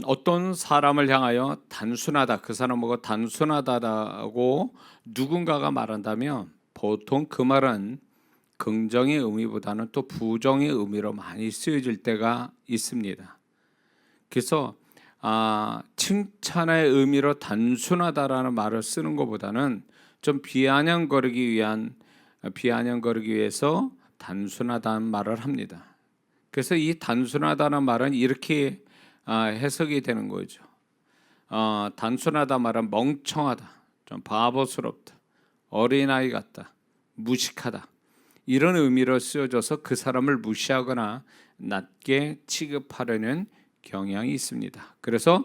어떤 사람을 향하여 단순하다, 그 사람 보고 단순하다라고 누군가가 말한다면 보통 그 말은 긍정의 의미보다는 또 부정의 의미로 많이 쓰여질 때가 있습니다. 그래서 칭찬의 의미로 단순하다라는 말을 쓰는 것보다는 좀 비아냥거리기 위해서 단순하다는 말을 합니다. 그래서 이 단순하다는 말은 이렇게 해석이 되는 거죠. 단순하다 말은 멍청하다, 좀 바보스럽다, 어린아이 같다, 무식하다, 이런 의미로 쓰여져서 그 사람을 무시하거나 낮게 취급하려는 경향이 있습니다. 그래서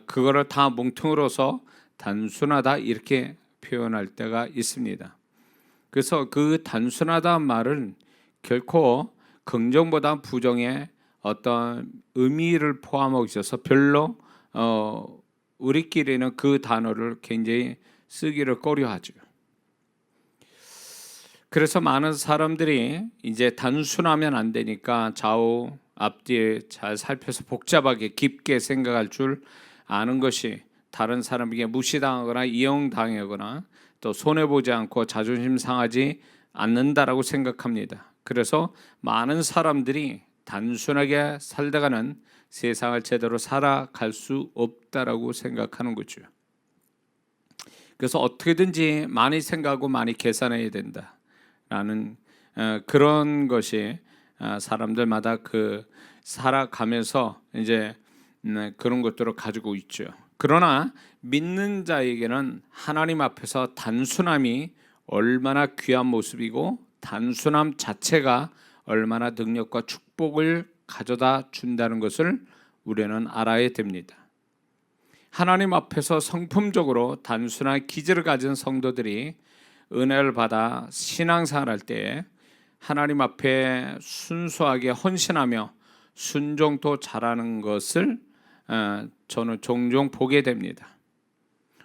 그거를 다 뭉뚱그려서 단순하다 이렇게 표현할 때가 있습니다. 그래서 그 단순하다는 말은 결코 긍정보다 부정의 어떤 의미를 포함하고 있어서 별로 우리끼리는 그 단어를 굉장히 쓰기를 꺼려하죠. 그래서 많은 사람들이 이제 단순하면 안 되니까 좌우 앞뒤에 잘 살펴서 복잡하게 깊게 생각할 줄 아는 것이 다른 사람에게 무시당하거나 이용당하거나 또 손해보지 않고 자존심 상하지 않는다라고 생각합니다. 그래서 많은 사람들이 단순하게 살다가는 세상을 제대로 살아갈 수 없다라고 생각하는 거죠. 그래서 어떻게든지 많이 생각하고 많이 계산해야 된다라는 그런 것이 사람들마다 그 살아가면서 이제 그런 것들을 가지고 있죠. 그러나 믿는 자에게는 하나님 앞에서 단순함이 얼마나 귀한 모습이고 단순함 자체가 얼마나 능력과 축복을 가져다 준다는 것을 우리는 알아야 됩니다. 하나님 앞에서 성품적으로 단순한 기질을 가진 성도들이 은혜를 받아 신앙생활할 때 하나님 앞에 순수하게 헌신하며 순종도 잘하는 것을 저는 종종 보게 됩니다.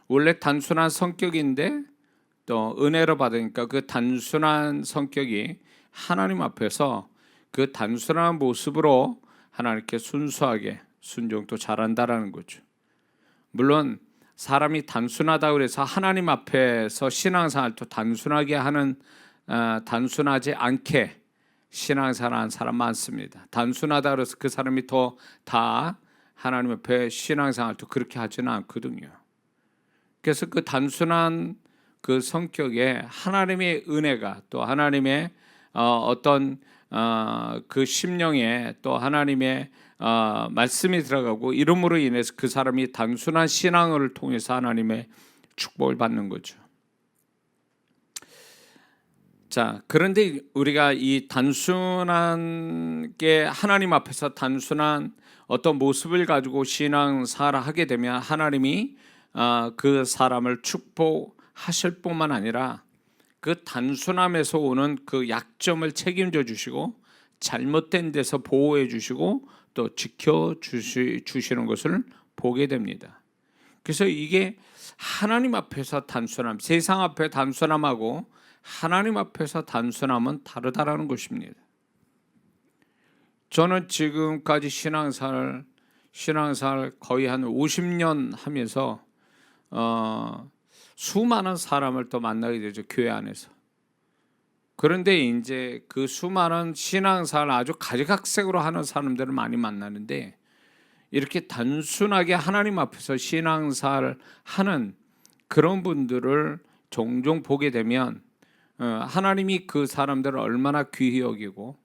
원래 단순한 성격인데 또 은혜를 받으니까 그 단순한 성격이 하나님 앞에서 그 단순한 모습으로 하나님께 순수하게 순종도 잘한다라는 거죠. 물론 사람이 단순하다고 해서 하나님 앞에서 신앙생활도 단순하게 하는 단순하지 않게 신앙생활하는 사람 많습니다. 단순하다 그래서 그 사람이 더 다 하나님 앞에 신앙생활도 그렇게 하지는 않거든요. 그래서 그 단순한 그 성격에 하나님의 은혜가 또 하나님의 어떤 그 심령에 또 하나님의 말씀이 들어가고 이름으로 인해서 그 사람이 단순한 신앙을 통해서 하나님의 축복을 받는 거죠. 자, 그런데 우리가 이 단순한 게 하나님 앞에서 단순한 어떤 모습을 가지고 신앙생활을 하게 되면 하나님이 그 사람을 축복하실 뿐만 아니라 그 단순함에서 오는 그 약점을 책임져 주시고 잘못된 데서 보호해 주시고 또 지켜 주시는 것을 보게 됩니다. 그래서 이게 하나님 앞에서 단순함, 세상 앞에 단순함하고 하나님 앞에서 단순함은 다르다라는 것입니다. 저는 지금까지 신앙생활 거의 한 50년 하면서 수많은 사람을 또 만나게 되죠, 교회 안에서. 그런데 이제 그 수많은 신앙생활 아주 가지각색으로 하는 사람들을 많이 만나는데 이렇게 단순하게 하나님 앞에서 신앙생활 하는 그런 분들을 종종 보게 되면 하나님이 그 사람들을 얼마나 귀히 여기고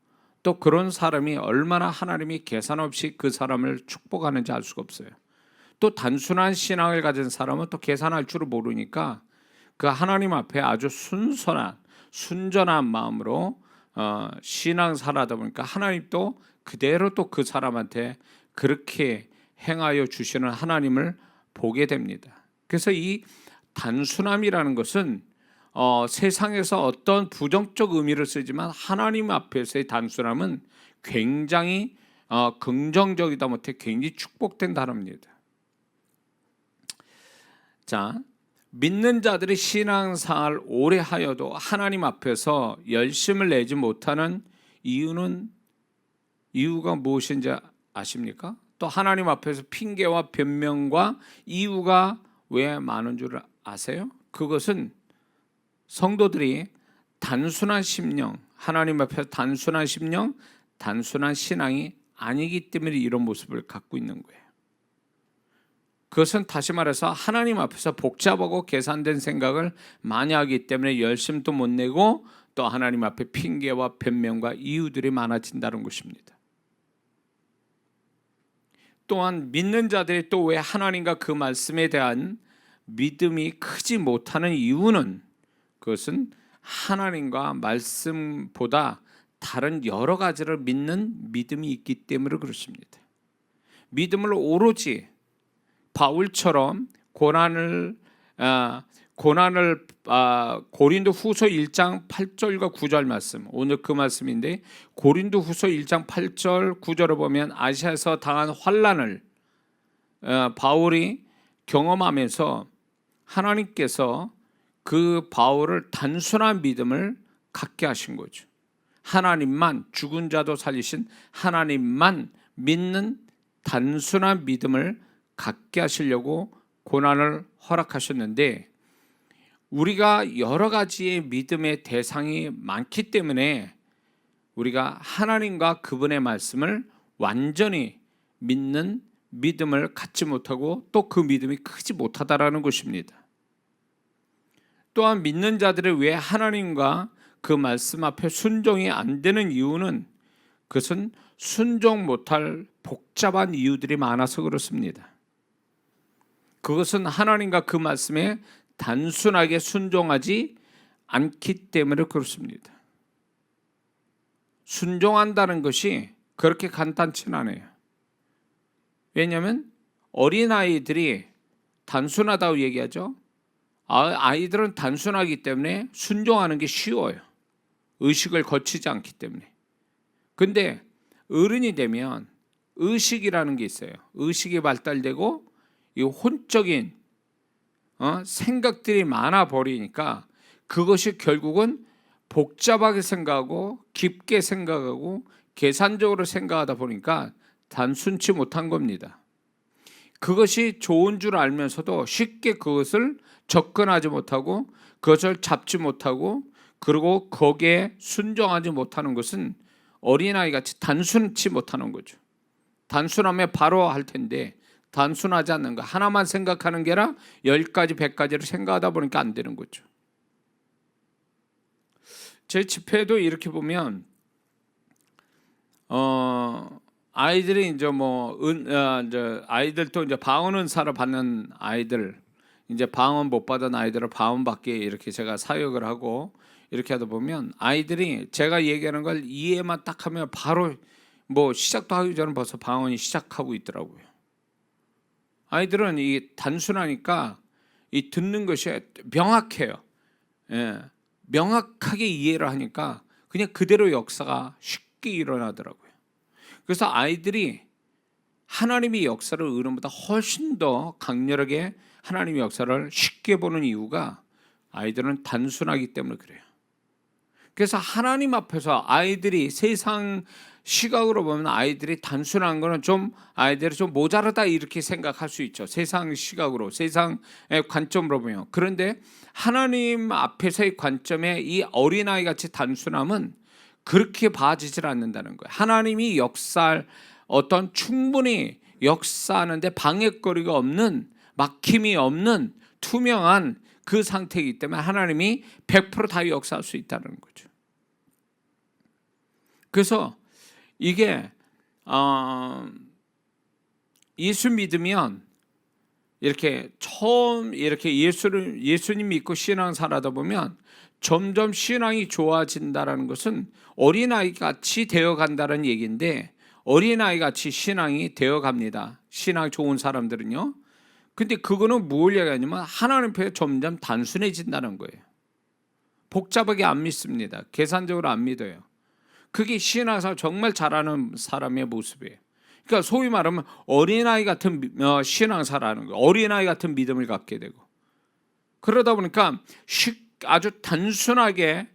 또 그런 사람이 얼마나 하나님이 계산 없이 그 사람을 축복하는지 알 수가 없어요. 또 단순한 신앙을 가진 사람은 또 계산할 줄을 모르니까 그 하나님 앞에 아주 순전한 마음으로 신앙생활하다 보니까 하나님도 그대로 또 그 사람한테 그렇게 행하여 주시는 하나님을 보게 됩니다. 그래서 이 단순함이라는 것은 세상에서 어떤 부정적 의미를 쓰지만 하나님 앞에서의 단순함은 굉장히 긍정적이다 못해 굉장히 축복된 단어입니다. 자, 믿는 자들이 신앙생활 오래 하여도 하나님 앞에서 열심을 내지 못하는 이유가 무엇인지 아십니까? 또 하나님 앞에서 핑계와 변명과 이유가 왜 많은 줄 아세요? 그것은 성도들이 단순한 심령, 하나님 앞에서 단순한 심령, 단순한 신앙이 아니기 때문에 이런 모습을 갖고 있는 거예요. 그것은 다시 말해서 하나님 앞에서 복잡하고 계산된 생각을 많이 하기 때문에 열심도 못 내고 또 하나님 앞에 핑계와 변명과 이유들이 많아진다는 것입니다. 또한 믿는 자들이 또 왜 하나님과 그 말씀에 대한 믿음이 크지 못하는 이유는 그것은 하나님과 말씀보다 다른 여러 가지를 믿는 믿음이 있기 때문에 그렇습니다. 믿음을 오로지 바울처럼 고린도 후서 1장 8절과 9절 말씀, 오늘 그 말씀인데 고린도 후서 1장 8절 9절을 보면 아시아에서 당한 환난을 바울이 경험하면서 하나님께서 그 바울을 단순한 믿음을 갖게 하신 거죠. 하나님만, 죽은 자도 살리신 하나님만 믿는 단순한 믿음을 갖게 하시려고 고난을 허락하셨는데, 우리가 여러 가지의 믿음의 대상이 많기 때문에 우리가 하나님과 그분의 말씀을 완전히 믿는 믿음을 갖지 못하고 또 그 믿음이 크지 못하다라는 것입니다. 또한 믿는 자들이 왜 하나님과 그 말씀 앞에 순종이 안 되는 이유는 그것은 순종 못할 복잡한 이유들이 많아서 그렇습니다. 그것은 하나님과 그 말씀에 단순하게 순종하지 않기 때문에 그렇습니다. 순종한다는 것이 그렇게 간단치는 않아요. 왜냐하면 어린아이들이 단순하다고 얘기하죠. 아이들은 단순하기 때문에 순종하는 게 쉬워요. 의식을 거치지 않기 때문에. 근데 어른이 되면 의식이라는 게 있어요. 의식이 발달되고 이 혼적인 생각들이 많아 버리니까 그것이 결국은 복잡하게 생각하고 깊게 생각하고 계산적으로 생각하다 보니까 단순치 못한 겁니다. 그것이 좋은 줄 알면서도 쉽게 그것을 접근하지 못하고 그것을 잡지 못하고 그리고 거기에 순종하지 못하는 것은 어린아이 같이 단순치 못하는 거죠. 단순하면 바로 할 텐데 단순하지 않는 거, 하나만 생각하는 게 아니라 10가지 100가지를 생각하다 보니까 안 되는 거죠. 제 집회도 이렇게 보면 아이들이 이제 아이들도 이제 방언 은사를 받는 아이들, 이제 방언 못 받은 아이들을 방언 받게 이렇게 제가 사역을 하고 이렇게 하다 보면 아이들이 제가 얘기하는 걸 이해만 딱 하면 바로 시작도 하기 전에 벌써 방언이 시작하고 있더라고요. 아이들은 이 단순하니까 이 듣는 것이 명확해요. 예, 명확하게 이해를 하니까 그냥 그대로 역사가 쉽게 일어나더라고요. 그래서 아이들이 하나님의 역사를 어른보다 훨씬 더 강렬하게 하나님의 역사를 쉽게 보는 이유가 아이들은 단순하기 때문에 그래요. 그래서 하나님 앞에서 아이들이 세상 시각으로 보면 아이들이 단순한 거는 아이들이 좀 모자르다 이렇게 생각할 수 있죠. 세상 시각으로, 세상의 관점으로 보면. 그런데 하나님 앞에서의 관점에 이 어린아이 같이 단순함은 그렇게 봐지질 않는다는 거예요. 하나님이 역사할 충분히 역사하는데 방해거리가 없는, 막힘이 없는 투명한 그 상태이기 때문에 하나님이 100% 역사할 수 있다는 거죠. 그래서 이게 예수 믿으면 이렇게 처음 이렇게 예수님 믿고 신앙생활하다 보면 점점 신앙이 좋아진다는 것은 어린아이 같이 되어간다는 얘기인데, 어린아이 같이 신앙이 되어갑니다. 신앙 좋은 사람들은요. 근데 그거는 뭘 얘기하냐면 하나님 앞에 점점 단순해진다는 거예요. 복잡하게 안 믿습니다. 계산적으로 안 믿어요. 그게 신앙생활 정말 잘하는 사람의 모습이에요. 그러니까 소위 말하면 어린아이 같은 신앙생활하는 거예요. 어린아이 같은 믿음을 갖게 되고, 그러다 보니까 아주 단순하게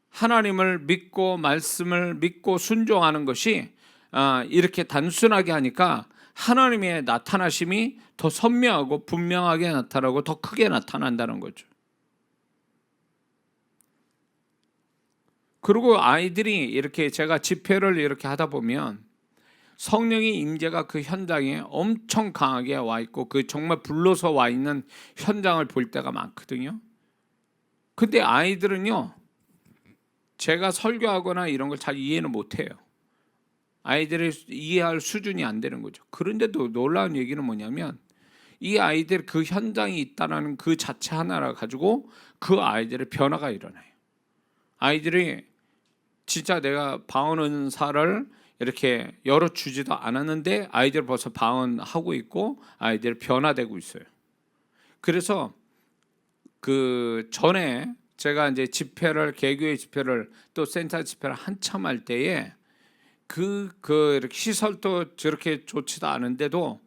하나님을 믿고 말씀을 믿고 순종하는 것이 이렇게 단순하게 하니까 하나님의 나타나심이 더 선명하고 분명하게 나타나고 더 크게 나타난다는 거죠. 그리고 아이들이 이렇게 제가 집회를 이렇게 하다 보면 성령의 임재가 그 현장에 엄청 강하게 와 있고 그 정말 불러서 와 있는 현장을 볼 때가 많거든요. 근데 아이들은요, 제가 설교하거나 이런 걸 잘 이해는 못해요. 아이들이 이해할 수준이 안 되는 거죠. 그런데도 놀라운 얘기는 뭐냐면 이 아이들 그 현장이 있다는 그 자체 하나를 가지고 그 아이들의 변화가 일어나요. 아이들이 진짜 내가 방언 은사를 이렇게 열어주지도 않았는데 아이들 벌써 방언하고 있고 아이들 변화되고 있어요. 그래서 그 전에 제가 이제 집회를 개교회 집회를 또 센터 집회를 한참 할 때에 이렇게 시설도 저렇게 좋지도 않은데도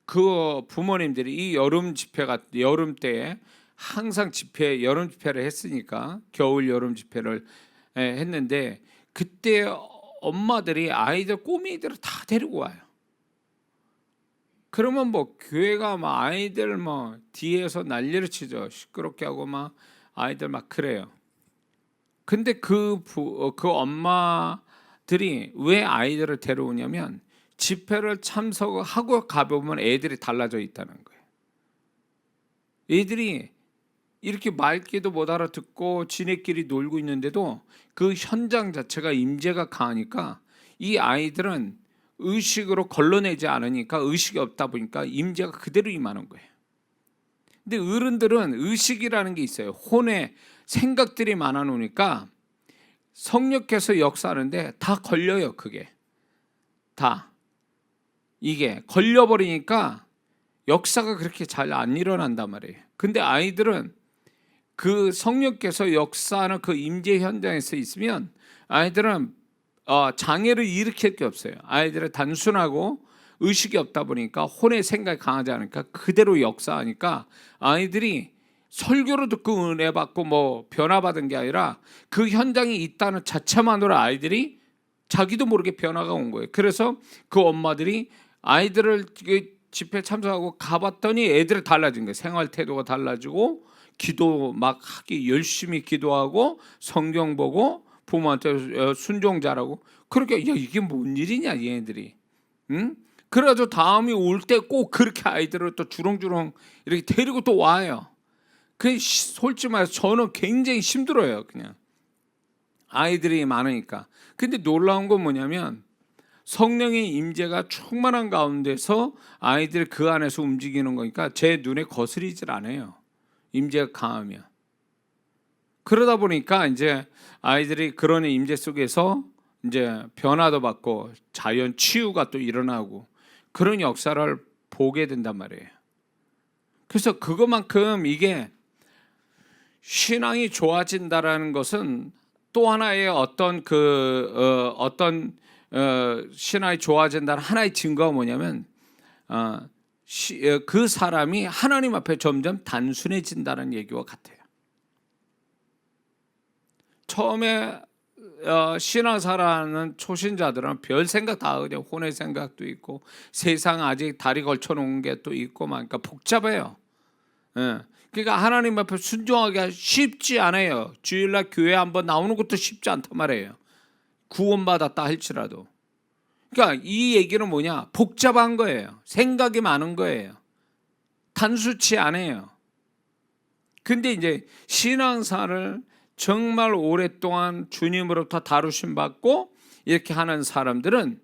그 부모님들이 이 여름 집회가 여름 때에 항상 여름 집회를 했으니까 겨울 여름 집회를 했는데 그때 엄마들이 아이들 꼬미들을 다 데리고 와요. 그러면 뭐 교회가 막 아이들 뭐 뒤에서 난리를 치죠. 시끄럽게 하고 막 아이들 막 그래요. 근데 그 엄마들이 왜 아이들을 데려오냐면 집회를 참석하고 가보면 애들이 달라져 있다는 거예요. 애들이 이렇게 말귀도 못 알아듣고 지네끼리 놀고 있는데도 그 현장 자체가 임재가 강하니까 이 아이들은 의식으로 걸러내지 않으니까 의식이 없다 보니까 임재가 그대로 임하는 거예요. 근데 어른들은 의식이라는 게 있어요. 혼에 생각들이 많아 놓으니까 성령께서 역사하는데 다 걸려요. 그게 다 이게 걸려버리니까 역사가 그렇게 잘 안 일어난단 말이에요. 근데 아이들은 그 성령께서 역사하는 그 임재 현장에서 있으면 아이들은 장애를 일으킬 게 없어요. 아이들은 단순하고 의식이 없다 보니까 혼의 생각이 강하지 않으니까 그대로 역사하니까 아이들이 설교를 듣고 은혜 받고 뭐 변화받은 게 아니라 그 현장에 있다는 자체만으로 아이들이 자기도 모르게 변화가 온 거예요. 그래서 그 엄마들이 아이들을 집회 참석하고 가봤더니 애들이 달라진 거예요. 생활 태도가 달라지고 기도 막 하기 열심히 기도하고 성경 보고 부모한테 순종 잘하고 그렇게 야 이게 뭔 일이냐 얘네들이 응? 그래가지고 다음이 올 때 꼭 그렇게 아이들을 또 주렁주렁 이렇게 데리고 또 와요. 그 솔직히 말해서 저는 굉장히 힘들어요. 그냥 아이들이 많으니까. 근데 놀라운 건 뭐냐면 성령의 임재가 충만한 가운데서 아이들이 그 안에서 움직이는 거니까 제 눈에 거스리질 않아요. 임재가 강하면. 그러다 보니까 이제 아이들이 그런 임재 속에서 이제 변화도 받고 자연 치유가 또 일어나고 그런 역사를 보게 된단 말이에요. 그래서 그것만큼 이게 신앙이 좋아진다라는 것은 또 하나의 어떤 신앙이 좋아진다는 하나의 증거가 뭐냐면 그 사람이 하나님 앞에 점점 단순해진다는 얘기와 같아요. 처음에 신앙사라는 초신자들은 별 생각 다 그냥 혼의 생각도 있고 세상 아직 다리 걸쳐놓은 게 또 있고 막 그러니까 복잡해요. 그러니까 하나님 앞에 순종하기가 쉽지 않아요. 주일날 교회 한번 나오는 것도 쉽지 않단 말이에요. 구원받았다 할지라도. 그러니까 이 얘기는 뭐냐? 복잡한 거예요. 생각이 많은 거예요. 단순치 않아요. 근데 이제 신앙사를 정말 오랫동안 주님으로부터 다루심 받고 이렇게 하는 사람들은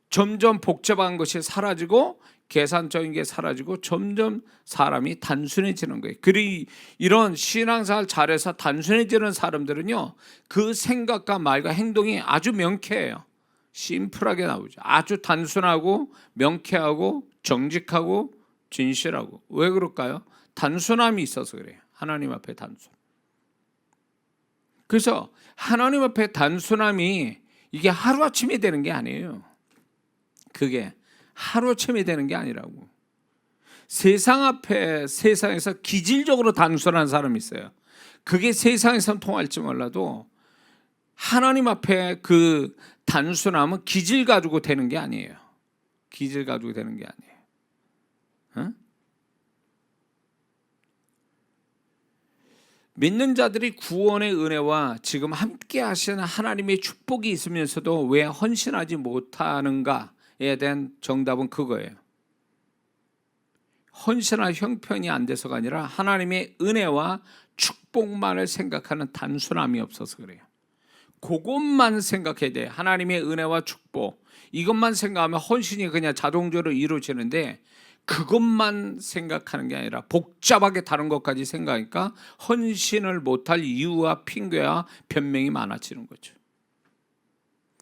점점 복잡한 것이 사라지고 계산적인 게 사라지고 점점 사람이 단순해지는 거예요. 그리고 이런 신앙생활 잘해서 단순해지는 사람들은요, 그 생각과 말과 행동이 아주 명쾌해요. 심플하게 나오죠. 아주 단순하고 명쾌하고 정직하고 진실하고. 왜 그럴까요? 단순함이 있어서 그래요. 하나님 앞에 단순. 그래서 하나님 앞에 단순함이 이게 하루아침에 되는 게 아니에요. 그게 하루아침에 되는 게 아니라고. 세상 앞에 세상에서 기질적으로 단순한 사람이 있어요. 그게 세상에선 통할지 몰라도 하나님 앞에 그 단순함은 기질 가지고 되는 게 아니에요. 기질 가지고 되는 게 아니에요. 응? 믿는 자들이 구원의 은혜와 지금 함께 하시는 하나님의 축복이 있으면서도 왜 헌신하지 못하는가에 대한 정답은 그거예요. 헌신할 형편이 안 돼서가 아니라 하나님의 은혜와 축복만을 생각하는 단순함이 없어서 그래요. 그것만 생각해야 돼. 하나님의 은혜와 축복, 이것만 생각하면 헌신이 그냥 자동적으로 이루어지는데, 그것만 생각하는 게 아니라 복잡하게 다른 것까지 생각하니까 헌신을 못할 이유와 핑계와 변명이 많아지는 거죠.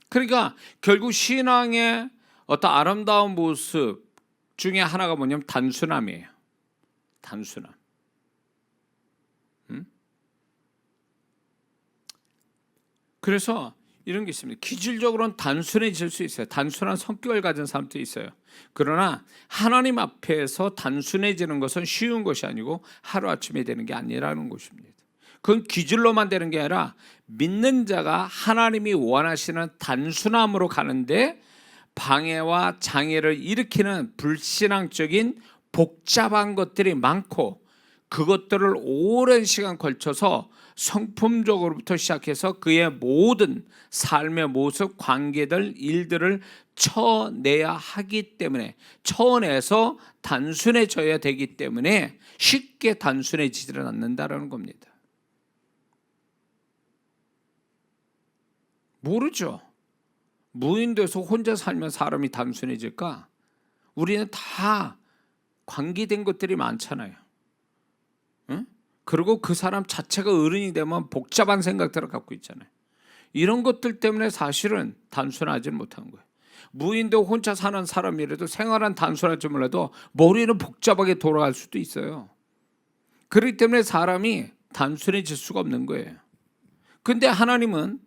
그러니까 결국 신앙의 어떤 아름다운 모습 중에 하나가 뭐냐면 단순함이에요. 단순함. 그래서 이런 게 있습니다. 기질적으로는 단순해질 수 있어요. 단순한 성격을 가진 사람도 있어요. 그러나 하나님 앞에서 단순해지는 것은 쉬운 것이 아니고 하루아침에 되는 게 아니라는 것입니다. 그건 기질로만 되는 게 아니라 믿는 자가 하나님이 원하시는 단순함으로 가는데 방해와 장애를 일으키는 불신앙적인 복잡한 것들이 많고, 그것들을 오랜 시간 걸쳐서 성품적으로부터 시작해서 그의 모든 삶의 모습, 관계들, 일들을 쳐내야 하기 때문에, 쳐내서 단순해져야 되기 때문에 쉽게 단순해지지는 않는다는 겁니다. 모르죠. 무인도에서 혼자 살면 사람이 단순해질까? 우리는 다 관계된 것들이 많잖아요. 응? 그리고 그 사람 자체가 어른이 되면 복잡한 생각들을 갖고 있잖아요. 이런 것들 때문에 사실은 단순하지 못한 거예요. 무인도 혼자 사는 사람이라도 생활은 단순할지 몰라도 머리는 복잡하게 돌아갈 수도 있어요. 그렇기 때문에 사람이 단순해질 수가 없는 거예요. 근데 하나님은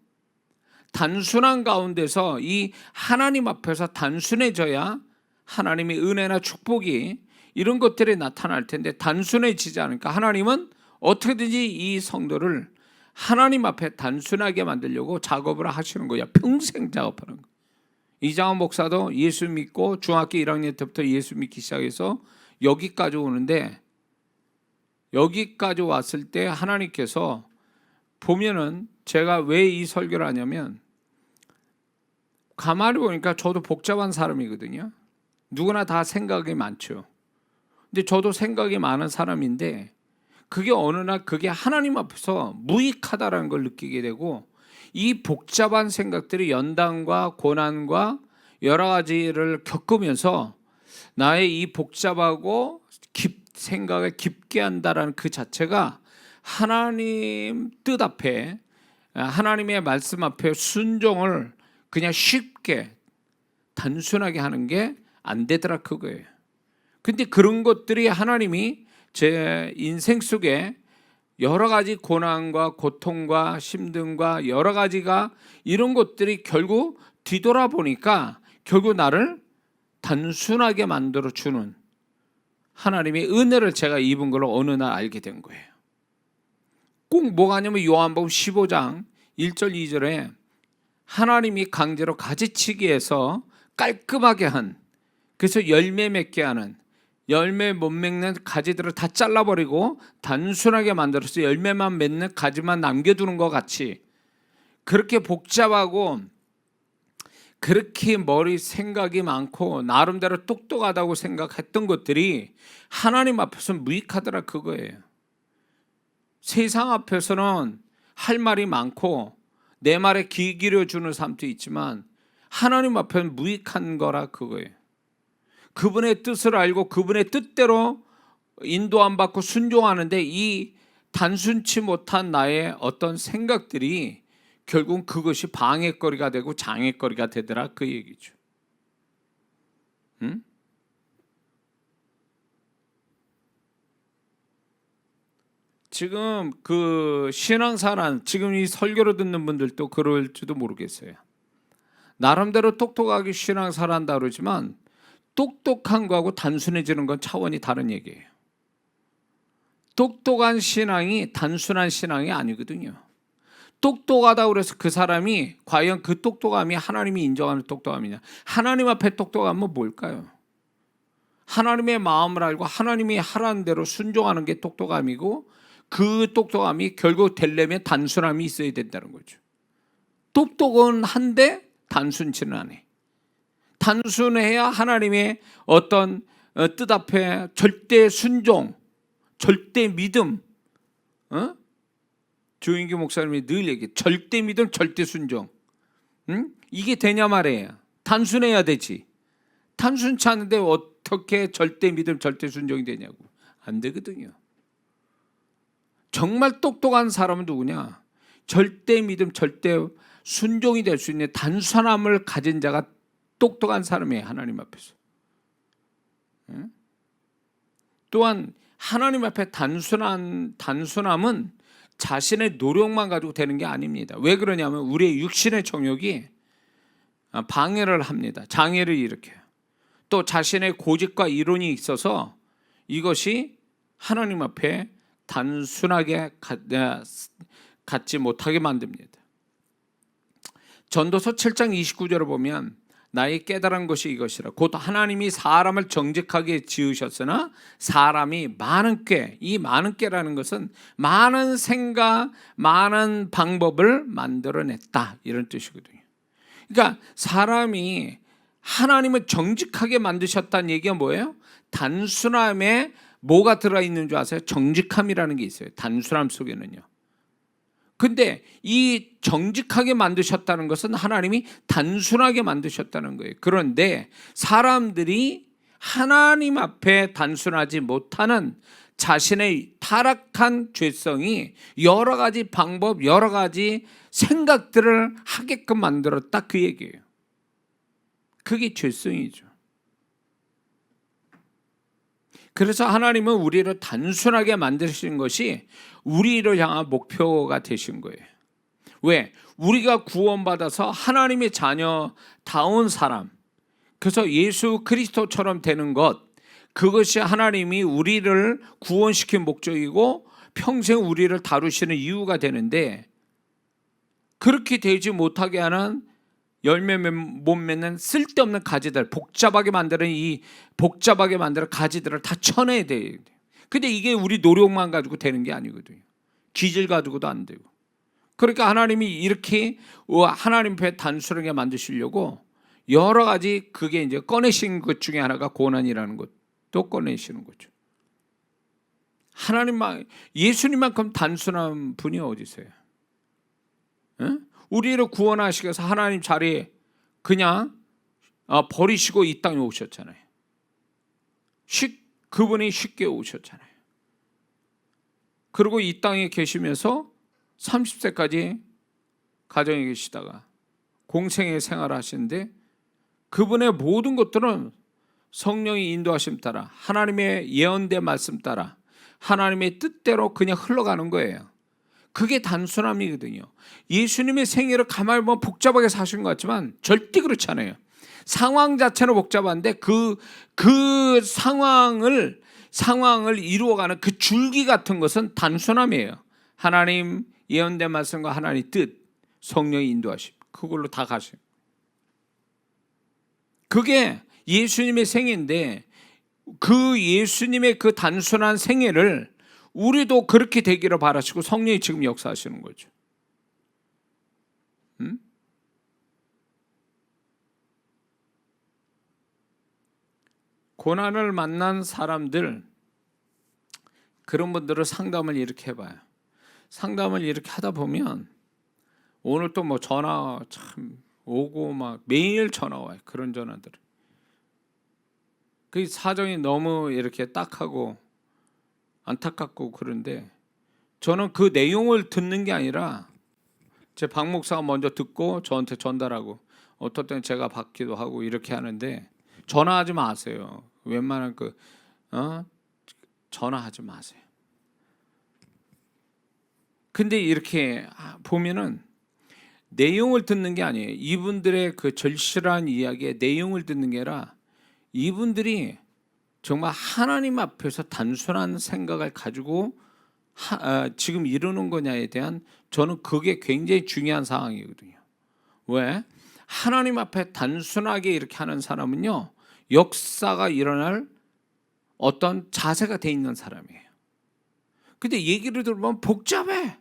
단순한 가운데서 이 하나님 앞에서 단순해져야 하나님의 은혜나 축복이 이런 것들이 나타날 텐데, 단순해지지 않으니까 하나님은 어떻게든지 이 성도를 하나님 앞에 단순하게 만들려고 작업을 하시는 거야. 평생 작업하는 거야. 이장원 목사도 예수 믿고 중학교 1학년 때부터 예수 믿기 시작해서 여기까지 오는데, 여기까지 왔을 때 하나님께서 보면은, 제가 왜 이 설교를 하냐면 가만히 보니까 저도 복잡한 사람이거든요. 누구나 다 생각이 많죠. 근데 저도 생각이 많은 사람인데, 그게 어느 날 그게 하나님 앞에서 무익하다라는 걸 느끼게 되고, 이 복잡한 생각들이 연단과 고난과 여러 가지를 겪으면서 나의 이 복잡하고 생각을 깊게 한다라는 그 자체가 하나님 뜻 앞에, 하나님의 말씀 앞에 순종을 그냥 쉽게 단순하게 하는 게 안 되더라 그거예요. 근데 그런 것들이 하나님이 제 인생 속에 여러 가지 고난과 고통과 힘듦과 여러 가지가, 이런 것들이 결국 뒤돌아보니까 결국 나를 단순하게 만들어 주는 하나님의 은혜를 제가 입은 걸 어느 날 알게 된 거예요. 꼭 뭐가 아니면 요한복음 15장 1절 2절에 하나님이 강제로 가지치기 해서 깔끔하게 한, 그래서 열매 맺게 하는, 열매 못 맺는 가지들을 다 잘라버리고 단순하게 만들어서 열매만 맺는 가지만 남겨두는 것 같이, 그렇게 복잡하고 그렇게 머리 생각이 많고 나름대로 똑똑하다고 생각했던 것들이 하나님 앞에서 무익하더라 그거예요. 세상 앞에서는 할 말이 많고 내 말에 귀 기울여주는 사람도 있지만 하나님 앞에는 무익한 거라 그거예요. 그분의 뜻을 알고 그분의 뜻대로 인도 안 받고 순종하는데, 이 단순치 못한 나의 어떤 생각들이 결국 그것이 방해거리가 되고 장애거리가 되더라 그 얘기죠. 응? 지금 그 신앙생활, 지금 이 설교를 듣는 분들도 그럴지도 모르겠어요. 나름대로 똑똑하게 신앙생활 한다 그러지만 똑똑한 거하고 단순해지는 건 차원이 다른 얘기예요. 똑똑한 신앙이 단순한 신앙이 아니거든요. 똑똑하다고 그래서 그 사람이 과연 그 똑똑함이 하나님이 인정하는 똑똑함이냐? 하나님 앞에 똑똑함은 뭘까요? 하나님의 마음을 알고 하나님이 하라는 대로 순종하는 게 똑똑함이고, 그 똑똑함이 결국 되려면 단순함이 있어야 된다는 거죠. 똑똑은 한데 단순치는 않아. 단순해야 하나님의 어떤 뜻 앞에 절대 순종, 절대 믿음, 조인규 목사님이 늘 얘기해. 절대 믿음, 절대 순종. 이게 되냐 말이에요. 단순해야 되지. 단순치 않은데 어떻게 절대 믿음, 절대 순종이 되냐고. 안 되거든요. 정말 똑똑한 사람은 누구냐? 절대 믿음, 절대 순종이 될 수 있는 단순함을 가진 자가 똑똑한 사람이에요. 하나님 앞에서. 또한 하나님 앞에 단순함은 자신의 노력만 가지고 되는 게 아닙니다. 왜 그러냐면 우리의 육신의 정욕이 방해를 합니다. 장애를 일으켜요. 또 자신의 고집과 이론이 있어서 이것이 하나님 앞에 단순하게 갖지 못하게 만듭니다. 전도서 7장 29절을 보면 나의 깨달은 것이 이것이라 곧 하나님이 사람을 정직하게 지으셨으나 사람이 많은 꾀, 이 많은 꾀라는 것은 많은 생각, 많은 방법을 만들어냈다, 이런 뜻이거든요. 그러니까 사람이 하나님을 정직하게 만드셨다는 얘기가 뭐예요? 단순함에 뭐가 들어있는 줄 아세요? 정직함이라는 게 있어요. 단순함 속에는요. 근데 이 정직하게 만드셨다는 것은 하나님이 단순하게 만드셨다는 거예요. 그런데 사람들이 하나님 앞에 단순하지 못하는 자신의 타락한 죄성이 여러 가지 방법, 여러 가지 생각들을 하게끔 만들었다, 그 얘기예요. 그게 죄성이죠. 그래서 하나님은 우리를 단순하게 만드신 것이 우리를 향한 목표가 되신 거예요. 왜? 우리가 구원받아서 하나님의 자녀다운 사람, 그래서 예수 그리스도처럼 되는 것, 그것이 하나님이 우리를 구원시킨 목적이고 평생 우리를 다루시는 이유가 되는데, 그렇게 되지 못하게 하는 열매 못 맺는 쓸데없는 가지들, 복잡하게 만드는 가지들을 다 쳐내야 돼요. 근데 이게 우리 노력만 가지고 되는 게 아니거든요. 기질 가지고도 안 되고. 그러니까 하나님이 이렇게 하나님 앞에 단순하게 만드시려고 여러 가지, 그게 이제 꺼내신 것 중에 하나가 고난이라는 것도 꺼내시는 거죠. 예수님만큼 단순한 분이 어디 있어요? 우리를 구원하시기 위해서 하나님 자리에 그냥 버리시고 이 땅에 오셨잖아요. 그분이 쉽게 오셨잖아요. 그리고 이 땅에 계시면서 30세까지 가정에 계시다가 공생의 생활을 하시는데, 그분의 모든 것들은 성령의 인도하심 따라, 하나님의 예언된 말씀 따라, 하나님의 뜻대로 그냥 흘러가는 거예요. 그게 단순함이거든요. 예수님의 생애를 가만히 보면 복잡하게 사신 것 같지만 절대 그렇지 않아요. 상황 자체는 복잡한데 그 상황을 이루어가는 그 줄기 같은 것은 단순함이에요. 하나님 예언된 말씀과 하나님 뜻, 성령의 인도하심, 그걸로 다 가세요. 그게 예수님의 생애인데, 그 예수님의 그 단순한 생애를 우리도 그렇게 되기를 바라시고 성령이 지금 역사하시는 거죠. 고난을 만난 사람들, 그런 분들은 상담을 이렇게 해봐요. 상담을 이렇게 하다 보면 오늘 또 뭐 전화 참 오고 막 매일 전화 와요. 그런 전화들. 그 사정이 너무 이렇게 딱하고 안타깝고 그런데, 저는 그 내용을 듣는 게 아니라 제 박 목사가 먼저 듣고 저한테 전달하고, 어떨 때는 제가 받기도 하고 이렇게 하는데, 전화하지 마세요. 웬만한 전화하지 마세요. 근데 이렇게 보면은 내용을 듣는 게 아니에요. 이분들의 그 절실한 이야기의 내용을 듣는 게 아니라 이분들이 정말 하나님 앞에서 단순한 생각을 가지고 지금 이루는 거냐에 대한 저는 그게 굉장히 중요한 상황이거든요. 왜? 하나님 앞에 단순하게 이렇게 하는 사람은요, 역사가 일어날 어떤 자세가 돼 있는 사람이에요. 근데 얘기를 들어보면 복잡해.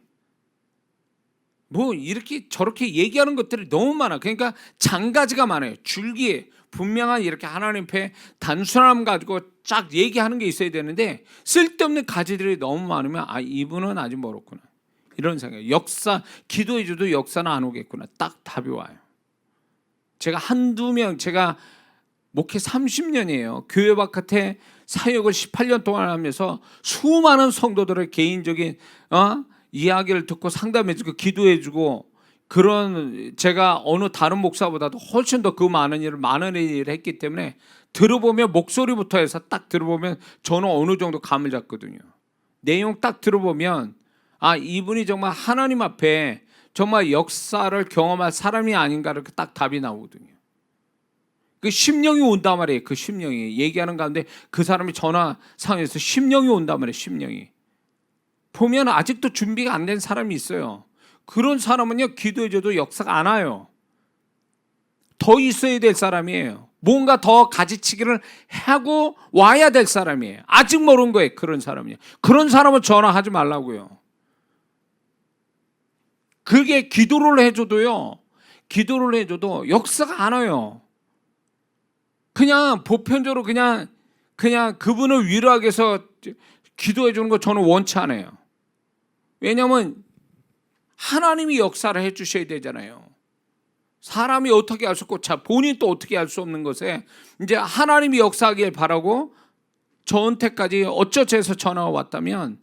뭐 이렇게 저렇게 얘기하는 것들이 너무 많아. 그러니까 장가지가 많아요. 줄기에 분명한 이렇게 하나님 앞에 단순함 가지고 쫙 얘기하는 게 있어야 되는데 쓸데없는 가지들이 너무 많으면 이분은 아직 멀었구나, 이런 생각. 역사 기도해줘도 역사는 안 오겠구나, 딱 답이 와요. 제가 한두 명, 제가 목회 30년이에요. 교회 바깥에 사역을 18년 동안 하면서 수많은 성도들의 개인적인 이야기를 듣고 상담해주고 기도해주고, 그런 제가 어느 다른 목사보다도 훨씬 더 그 많은 일을 했기 때문에 들어보면 목소리부터 해서 딱 들어보면 저는 어느 정도 감을 잡거든요. 내용 딱 들어보면 이분이 정말 하나님 앞에 정말 역사를 경험할 사람이 아닌가를 딱 답이 나오거든요. 그 심령이 온단 말이에요. 그 심령이 얘기하는 가운데 그 사람이 전화상에서 심령이 온단 말이에요. 심령이 보면 아직도 준비가 안 된 사람이 있어요. 그런 사람은요, 기도해줘도 역사가 안 와요. 더 있어야 될 사람이에요. 뭔가 더 가지치기를 하고 와야 될 사람이에요. 아직 모르는 거예요. 그런 사람이요. 그런 사람은 전화하지 말라고요. 그게 기도를 해줘도 역사가 안 와요. 그냥 보편적으로 그냥 그분을 위로하기 위해서 기도해 주는 거 저는 원치 않아요. 왜냐하면 하나님이 역사를 해 주셔야 되잖아요. 사람이 어떻게 할 수 없고 본인이 또 어떻게 할 수 없는 것에 이제 하나님이 역사하길 바라고 저한테까지 어쩌저해서 전화가 왔다면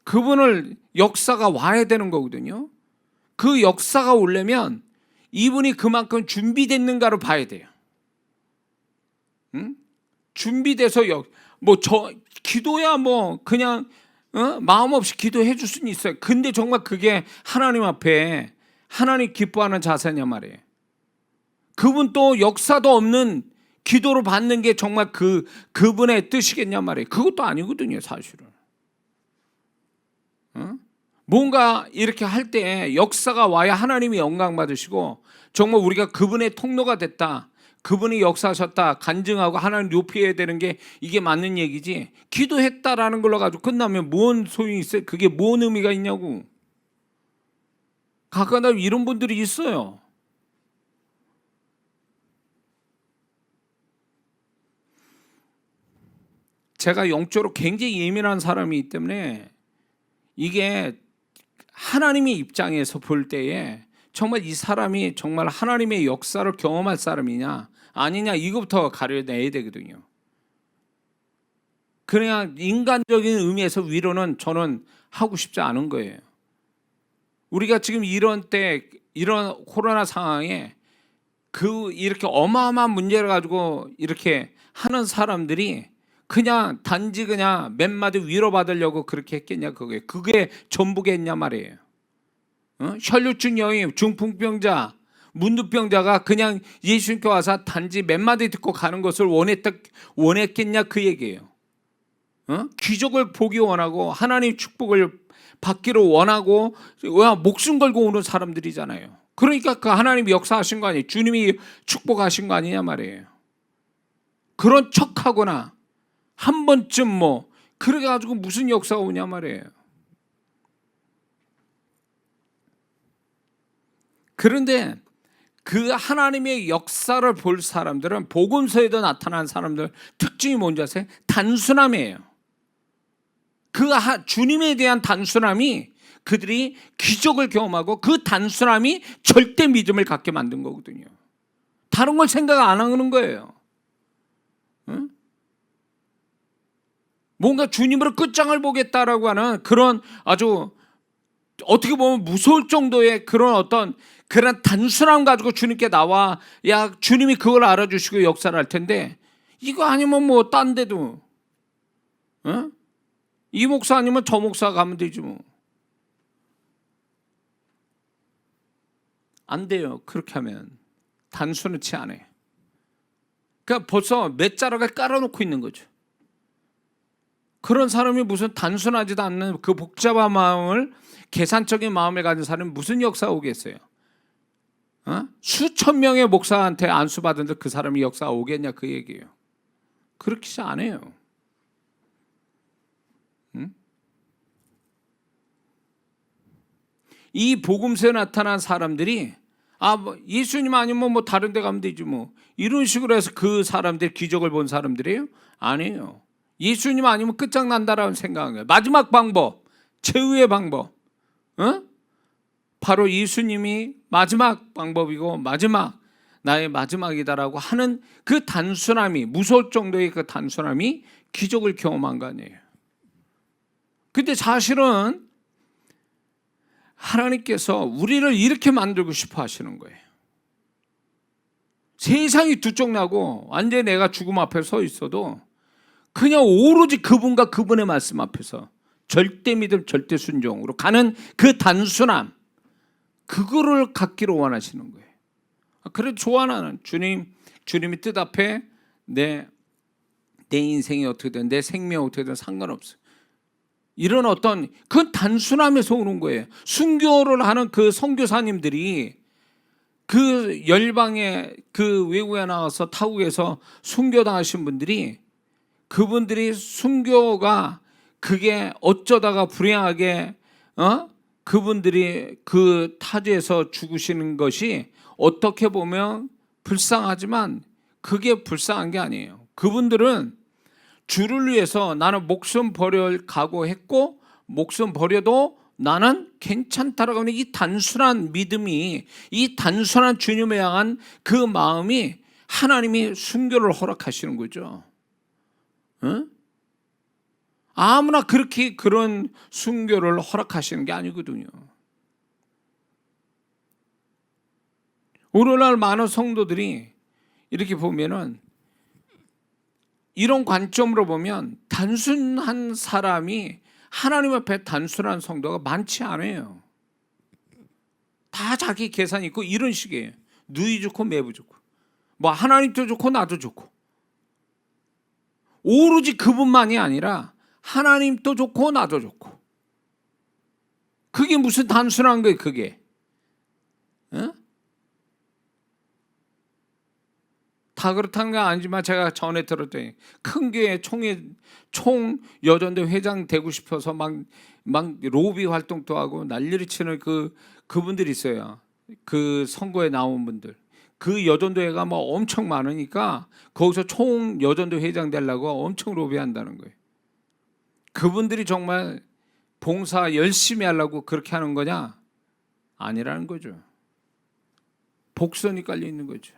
그분을 역사가 와야 되는 거거든요. 그 역사가 오려면 이분이 그만큼 준비됐는가를 봐야 돼요. 응? 준비돼서 기도야 그냥 마음 없이 기도해 줄 수는 있어요. 근데 정말 그게 하나님 앞에 하나님 기뻐하는 자세냐 말이에요. 그분 또 역사도 없는 기도로 받는 게 정말 그분의 뜻이겠냐 말이에요. 그것도 아니거든요, 사실은. 뭔가 이렇게 할 때 역사가 와야 하나님이 영광 받으시고 정말 우리가 그분의 통로가 됐다, 그분이 역사하셨다 간증하고 하나님 높여야 되는 게 이게 맞는 얘기지, 기도했다라는 걸로 가지고 끝나면 뭔 소용이 있어요? 그게 뭔 의미가 있냐고. 가끔가다 이런 분들이 있어요. 제가 영적으로 굉장히 예민한 사람이기 때문에 이게 하나님의 입장에서 볼 때에 정말 이 사람이 정말 하나님의 역사를 경험할 사람이냐 아니냐, 이것부터 가려내야 되거든요. 그냥 인간적인 의미에서 위로는 저는 하고 싶지 않은 거예요. 우리가 지금 이런 코로나 상황에 이렇게 어마어마한 문제를 가지고 이렇게 하는 사람들이 그냥 단지 그냥 몇 마디 위로받으려고 그렇게 했겠냐, 그게 전부겠냐 말이에요. 혈루증 여인, 중풍병자, 문두병자가 그냥 예수님께 와서 단지 몇 마디 듣고 가는 것을 원했겠냐, 그 얘기예요. 기적을 보기 원하고 하나님 축복을 받기를 원하고 목숨 걸고 오는 사람들이잖아요. 그러니까 그 하나님이 역사하신 거 아니에요. 주님이 축복하신 거 아니냐 말이에요. 그런 척하거나 한 번쯤 그래가지고 무슨 역사가 오냐 말이에요. 그런데 그 하나님의 역사를 볼 사람들은 복음서에도 나타난 사람들 특징이 뭔지 아세요? 단순함이에요. 주님에 대한 단순함이 그들이 기적을 경험하고 그 단순함이 절대 믿음을 갖게 만든 거거든요. 다른 걸 생각 안 하는 거예요. 응? 뭔가 주님으로 끝장을 보겠다라고 하는 그런 아주 어떻게 보면 무서울 정도의 그런 단순함 가지고 주님께 나와 주님이 그걸 알아주시고 역사를 할 텐데, 이거 아니면 딴 데도 이 목사 아니면 저 목사 가면 되지 안 돼요. 그렇게 하면 단순치 않아요. 그러니까 벌써 몇 자락을 깔아놓고 있는 거죠. 그런 사람이 무슨 단순하지도 않는 그 복잡한 마음을, 계산적인 마음을 가진 사람이 무슨 역사 오겠어요? 수천 명의 목사한테 안수 받은데 그 사람이 역사 오겠냐, 그 얘기예요. 그렇지 않아요. 이 복음서에 나타난 사람들이 뭐 예수님 아니면 뭐 다른 데 가면 되지 뭐, 이런 식으로 해서 그 사람들이 기적을 본 사람들이에요? 아니에요. 예수님 아니면 끝장난다라고 생각한 거예요. 마지막 방법, 최후의 방법, 바로 예수님이 마지막 방법이고 마지막, 나의 마지막이다라고 하는 그 단순함이, 무서울 정도의 그 단순함이 기적을 경험한 거 아니에요. 근데 사실은 하나님께서 우리를 이렇게 만들고 싶어 하시는 거예요. 세상이 두쪽나고 완전히 내가 죽음 앞에 서 있어도 그냥 오로지 그분과 그분의 말씀 앞에서 절대 믿음, 절대 순종으로 가는 그 단순함, 그거를 갖기를 원하시는 거예요. 그래 좋아, 나는 주님이 뜻 앞에 내 인생이 어떻게든, 내 생명이 어떻게든 상관없어요. 이런 어떤 그 단순함에서 오는 거예요. 순교를 하는 그 선교사님들이 그 열방의 그 외국에 나와서 타국에서 순교당하신 분들이, 그분들이 순교가 그게 어쩌다가 불행하게 그분들이 그 타지에서 죽으시는 것이 어떻게 보면 불쌍하지만 그게 불쌍한 게 아니에요. 그분들은 주를 위해서 나는 목숨 버려 각오했고 목숨 버려도 나는 괜찮다라고 하는 이 단순한 믿음이, 이 단순한 주님을 향한 그 마음이 하나님이 순교를 허락하시는 거죠. 아무나 그렇게 그런 순교를 허락하시는 게 아니거든요. 오늘날 많은 성도들이 이렇게 보면은, 이런 관점으로 보면 단순한 사람이, 하나님 앞에 단순한 성도가 많지 않아요. 다 자기 계산이 있고 이런 식이에요. 누이 좋고 매부 좋고, 뭐 하나님도 좋고 나도 좋고, 오로지 그분만이 아니라 하나님도 좋고 나도 좋고. 그게 무슨 단순한 거예요, 그게? 다 그렇다는 건 아니지만 제가 전에 들었더니 큰 교회 총 여전대 회장 되고 싶어서 막 로비 활동도 하고 난리를 치는 그분들이 있어요. 그 선거에 나온 분들. 그 여전도회가 뭐 엄청 많으니까 거기서 총 여전도 회장 되려고 엄청 로비한다는 거예요. 그분들이 정말 봉사 열심히 하려고 그렇게 하는 거냐? 아니라는 거죠. 복선이 깔려 있는 거죠.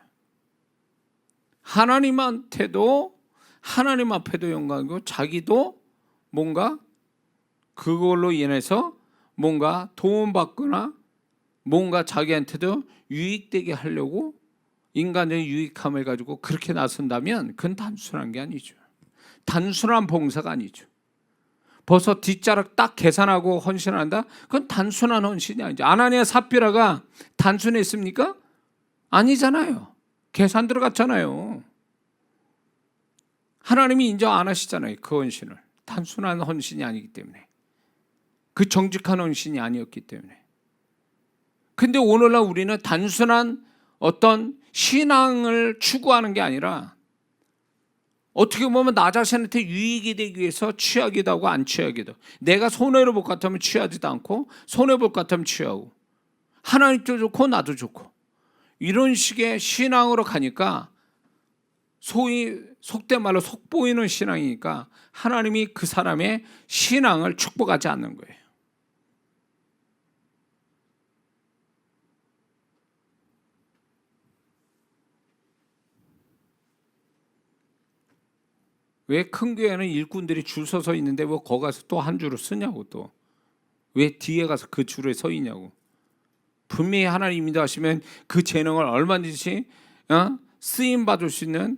하나님한테도, 하나님 앞에도 영광이고 자기도 뭔가 그걸로 인해서 뭔가 도움받거나 뭔가 자기한테도 유익되게 하려고 인간의 유익함을 가지고 그렇게 나선다면 그건 단순한 게 아니죠. 단순한 봉사가 아니죠. 벌써 뒷자락 딱 계산하고 헌신한다? 그건 단순한 헌신이 아니죠. 아나니아 삽비라가 단순했습니까? 아니잖아요. 계산 들어갔잖아요. 하나님이 인정 안 하시잖아요, 그 헌신을. 단순한 헌신이 아니기 때문에, 그 정직한 헌신이 아니었기 때문에. 근데 오늘날 우리는 단순한 어떤 신앙을 추구하는 게 아니라 어떻게 보면 나 자신한테 유익이 되기 위해서 취하기도 하고 안 취하기도, 내가 손해를 볼 것 같으면 취하지도 않고 손해볼 것 같으면 취하고, 하나님도 좋고 나도 좋고, 이런 식의 신앙으로 가니까 소위 속된 말로 속보이는 신앙이니까 하나님이 그 사람의 신앙을 축복하지 않는 거예요. 왜 큰 교회는 일꾼들이 줄 서서 있는데 왜 거기 가서 또 한 줄을 쓰냐고, 또 왜 뒤에 가서 그 줄에 서 있냐고. 분명히 하나님 인도하시면 그 재능을 얼마든지 쓰임 받을 수 있는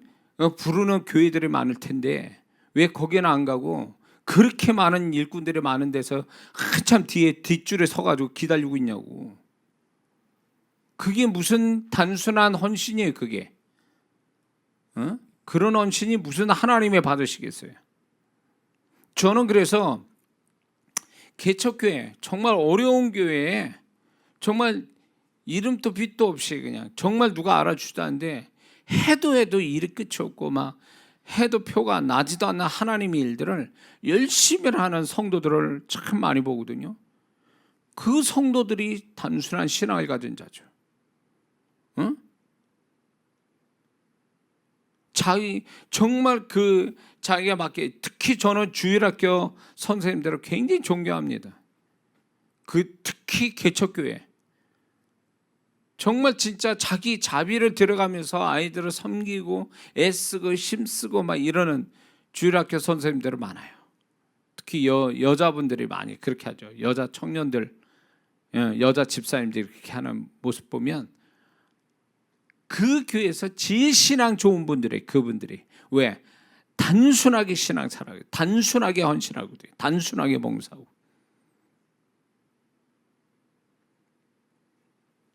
부르는 교회들이 많을 텐데 왜 거기는 안 가고 그렇게 많은 일꾼들이 많은 데서 한참 뒤에 뒷줄에 서가지고 기다리고 있냐고. 그게 무슨 단순한 헌신이에요, 그게? 그런 헌신이 무슨 하나님의 받으시겠어요? 저는 그래서 개척교회, 정말 어려운 교회에 정말 이름도 빛도 없이 그냥 정말 누가 알아주지도 않는데 해도 일이 끝이 없고 막 해도 표가 나지도 않는 하나님의 일들을 열심히 하는 성도들을 참 많이 보거든요. 그 성도들이 단순한 신앙을 가진 자죠. 응? 정말 자기가 맞게, 특히 저는 주일학교 선생님들을 굉장히 존경합니다. 특히 개척교회. 정말 진짜 자기 자비를 들어가면서 아이들을 섬기고 애쓰고 힘쓰고 막 이러는 주일학교 선생님들은 많아요. 특히 여자분들이 많이 그렇게 하죠. 여자 청년들, 여자 집사님들이 그렇게 하는 모습 보면 그 교회에서 제일 신앙 좋은 분들이 그분들이 왜? 단순하게 신앙 살아요. 단순하게 헌신하고 단순하게 봉사하고.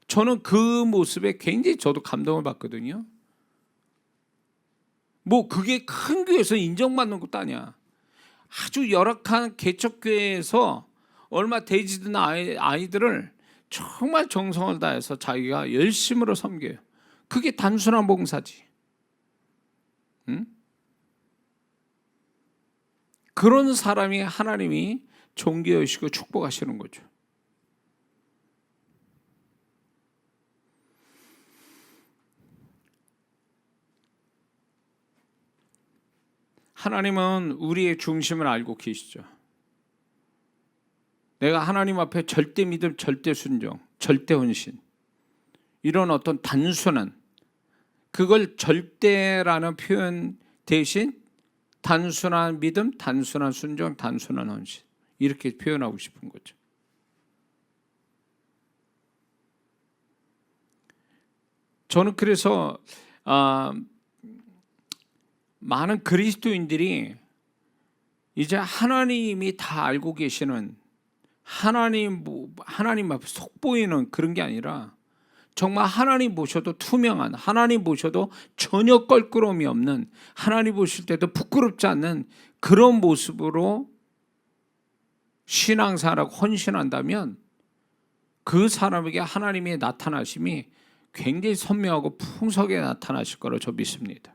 저는 그 모습에 굉장히 저도 감동을 받거든요. 뭐 그게 큰 교회에서 인정받는 것도 아니야. 아주 열악한 개척교회에서 얼마 되지도 않은 아이들을 정말 정성을 다해서 자기가 열심으로 섬겨요. 그게 단순한 봉사지. 응? 그런 사람이 하나님이 존귀하시고 축복하시는 거죠. 하나님은 우리의 중심을 알고 계시죠. 내가 하나님 앞에 절대 믿음, 절대 순종, 절대 헌신, 이런 어떤 단순한, 그걸 절대라는 표현 대신 단순한 믿음, 단순한 순종, 단순한 헌신, 이렇게 표현하고 싶은 거죠. 저는 그래서 많은 그리스도인들이 이제 하나님이 다 알고 계시는, 하나님 앞에 속보이는 그런 게 아니라 정말 하나님 보셔도 투명한, 하나님 보셔도 전혀 껄끄러움이 없는, 하나님 보실 때도 부끄럽지 않는 그런 모습으로 신앙생활하고 헌신한다면 그 사람에게 하나님의 나타나심이 굉장히 선명하고 풍성하게 나타나실 거라고 저 믿습니다.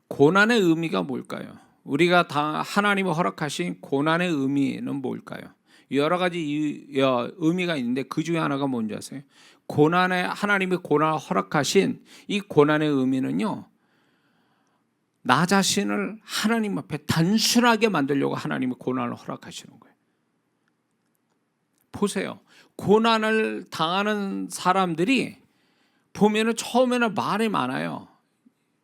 고난의 의미가 뭘까요? 우리가 다 하나님이 허락하신 고난의 의미는 뭘까요? 여러 가지 의미가 있는데 그 중에 하나가 뭔지 아세요? 하나님이 고난을 허락하신 이 고난의 의미는요, 나 자신을 하나님 앞에 단순하게 만들려고 하나님이 고난을 허락하시는 거예요. 보세요. 고난을 당하는 사람들이 보면은 처음에는 말이 많아요.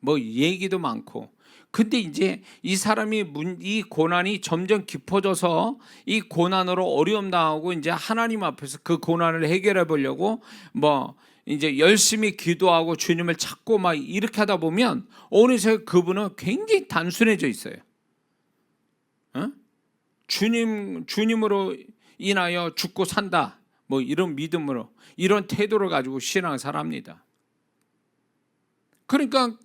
뭐 얘기도 많고. 근데 이제 이 사람이 이 고난이 점점 깊어져서 이 고난으로 어려움 당하고 이제 하나님 앞에서 그 고난을 해결해 보려고 뭐 이제 열심히 기도하고 주님을 찾고 막 이렇게 하다 보면 어느새 그분은 굉장히 단순해져 있어요. 주님으로 인하여 죽고 산다, 뭐 이런 믿음으로, 이런 태도를 가지고 신앙생활 합니다. 그러니까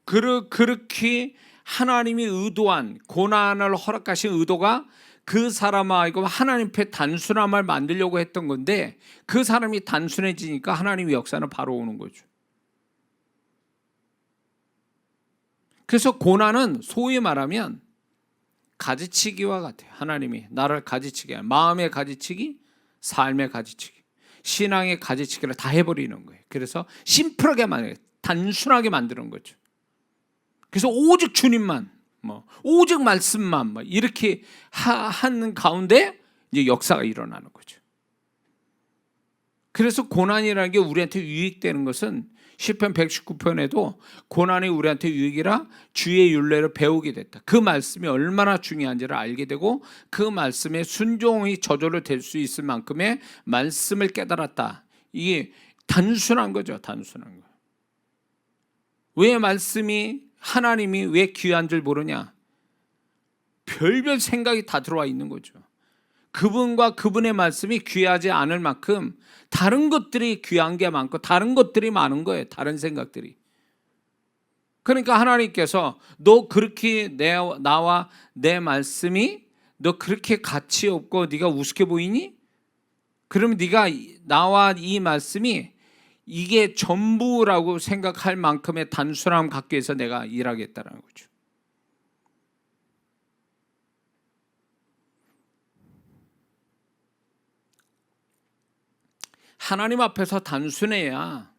그렇게 하나님이 의도한 고난을 허락하신 의도가 그 사람하고 하나님 앞에 단순함을 만들려고 했던 건데, 그 사람이 단순해지니까 하나님의 역사는 바로 오는 거죠. 그래서 고난은 소위 말하면 가지치기와 같아요. 하나님이 나를 가지치기, 마음의 가지치기, 삶의 가지치기, 신앙의 가지치기를 다 해버리는 거예요. 그래서 심플하게 단순하게 만드는 거죠. 그래서 오직 주님만, 오직 말씀만 이렇게 하는 가운데 이제 역사가 일어나는 거죠. 그래서 고난이라는 게 우리한테 유익되는 것은 시편 119편에도 고난이 우리한테 유익이라 주의 율례를 배우게 됐다. 그 말씀이 얼마나 중요한지를 알게 되고 그 말씀에 순종이 저절로 될 수 있을 만큼의 말씀을 깨달았다. 이게 단순한 거죠. 단순한 거. 왜 말씀이, 하나님이 왜 귀한 줄 모르냐? 별별 생각이 다 들어와 있는 거죠. 그분과 그분의 말씀이 귀하지 않을 만큼 다른 것들이 귀한 게 많고 다른 것들이 많은 거예요. 다른 생각들이. 그러니까 하나님께서 너 그렇게 나와 내 말씀이 너 그렇게 가치 없고 네가 우습게 보이니? 그러면 네가 나와 이 말씀이 이게 전부라고 생각할 만큼의 단순함 갖기 위해서 내가 일하겠다는 거죠. 하나님 앞에서 단순해야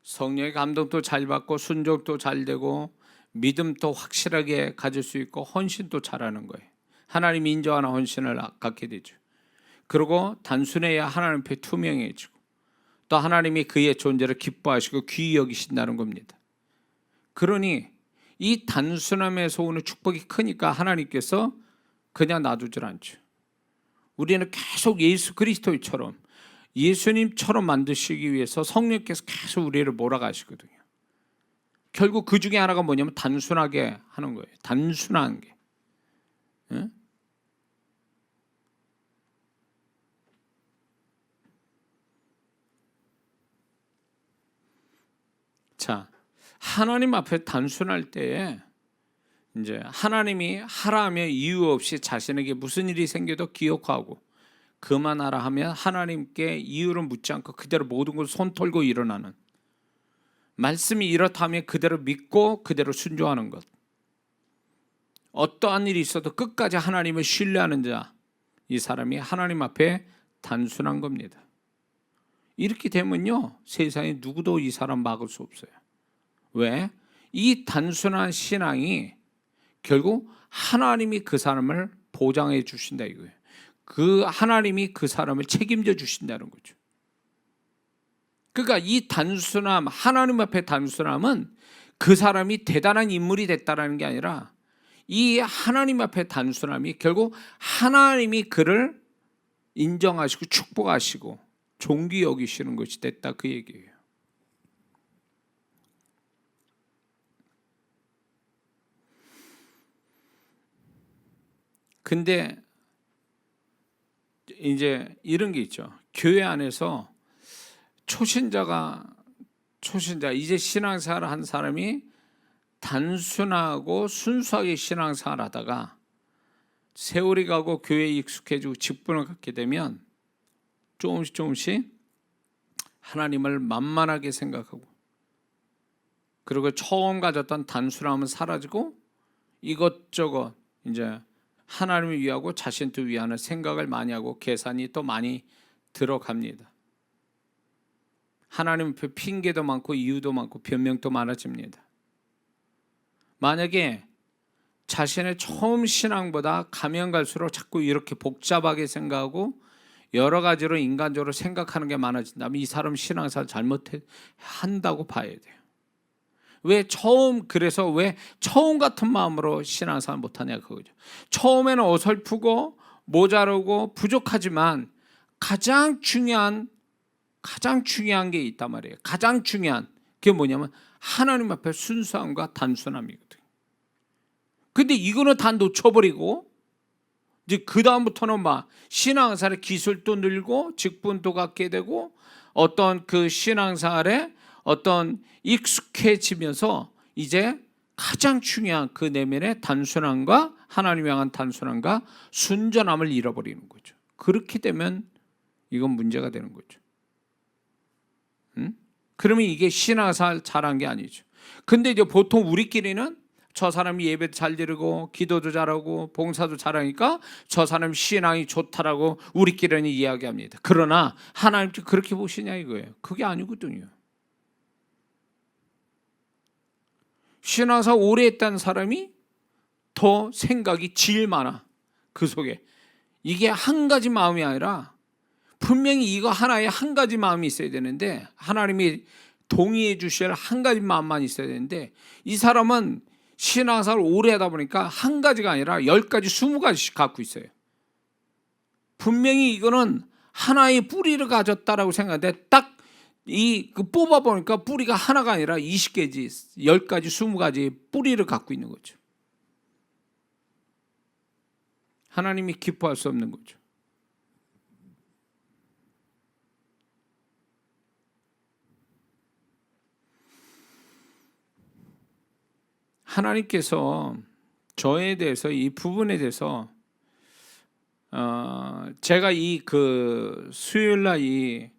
성령의 감동도 잘 받고 순종도 잘 되고 믿음도 확실하게 가질 수 있고 헌신도 잘하는 거예요. 하나님 인정하는 헌신을 갖게 되죠. 그리고 단순해야 하나님 앞에 투명해지고 또 하나님이 그의 존재를 기뻐하시고 귀히 여기신다는 겁니다. 그러니 이 단순함에서 오는 축복이 크니까 하나님께서 그냥 놔두질 않죠. 우리는 계속 예수 그리스도처럼 예수님처럼 만드시기 위해서 성령께서 계속 우리를 몰아가시거든요. 결국 그 중에 하나가 뭐냐면 단순하게 하는 거예요. 단순한 게. 응? 자, 하나님 앞에 단순할 때에 이제 하나님이 하라 하며 이유 없이 자신에게 무슨 일이 생겨도 기억하고 그만하라 하면 하나님께 이유를 묻지 않고 그대로 모든 걸 손 털고 일어나는, 말씀이 이렇다면 그대로 믿고 그대로 순종하는 것. 어떠한 일이 있어도 끝까지 하나님을 신뢰하는 자, 이 사람이 하나님 앞에 단순한 겁니다. 이렇게 되면요 세상에 누구도 이 사람 막을 수 없어요. 왜? 이 단순한 신앙이 결국 하나님이 그 사람을 보장해 주신다 이거예요. 그 하나님이 그 사람을 책임져 주신다는 거죠. 그러니까 이 단순함, 하나님 앞에 단순함은 그 사람이 대단한 인물이 됐다라는 게 아니라 이 하나님 앞에 단순함이 결국 하나님이 그를 인정하시고 축복하시고 존귀 여기시는 것이 됐다 그 얘기예요. 근데 이제 이런 게 있죠. 교회 안에서 초신자 이제 신앙생활을 한 사람이 단순하고 순수하게 신앙생활을 하다가 세월이 가고 교회에 익숙해지고 직분을 갖게 되면 조금씩 하나님을 만만하게 생각하고 그리고 처음 가졌던 단순함은 사라지고 이것저것 이제 하나님을 위하고 자신도 위하는 생각을 많이 하고 계산이 또 많이 들어갑니다. 하나님 앞에 핑계도 많고 이유도 많고 변명도 많아집니다. 만약에 자신의 처음 신앙보다 가면 갈수록 자꾸 이렇게 복잡하게 생각하고 여러 가지로 인간적으로 생각하는 게 많아진다면 이 사람 신앙생활 잘못한다고 봐야 돼요. 그래서 왜 처음 같은 마음으로 신앙생활 못하냐 그거죠. 처음에는 어설프고 모자르고 부족하지만 가장 중요한 게 있단 말이에요. 가장 중요한 게 뭐냐면 하나님 앞에 순수함과 단순함이거든요. 근데 이거는 다 놓쳐버리고 이제 그 다음부터는 막 신앙생활의 기술도 늘고 직분도 갖게 되고 어떤 그 신앙생활에 어떤 익숙해지면서 이제 가장 중요한 그 내면의 단순함과 하나님 향한 단순함과 순전함을 잃어버리는 거죠. 그렇게 되면 이건 문제가 되는 거죠. 그러면 이게 신앙생활 잘한 게 아니죠. 근데 이제 보통 우리끼리는 저 사람이 예배도 잘 드리고 기도도 잘하고 봉사도 잘하니까 저 사람 신앙이 좋다라고 우리끼리는 이야기합니다. 그러나 하나님께 그렇게 보시냐 이거예요. 그게 아니거든요. 신앙생활 오래 했다는 사람이 더 생각이 제일 많아. 그 속에 이게 한 가지 마음이 아니라 분명히 이거 하나에 한 가지 마음이 있어야 되는데 하나님이 동의해 주실 한 가지 마음만 있어야 되는데 이 사람은 신앙생활 오래 하다 보니까 한 가지가 아니라 10가지 20가지씩 갖고 있어요. 분명히 이거는 하나의 뿌리를 가졌다라고 생각하는데 딱 뽑아 보니까 뿌리가 하나가 아니라 20개지 10가지 20가지 뿌리를 갖고 있는 거죠. 하나님이 기뻐할 수 없는 거죠. 하나님께서 저에 대해서 이 부분에 대해서 제가 이 수요일 날 이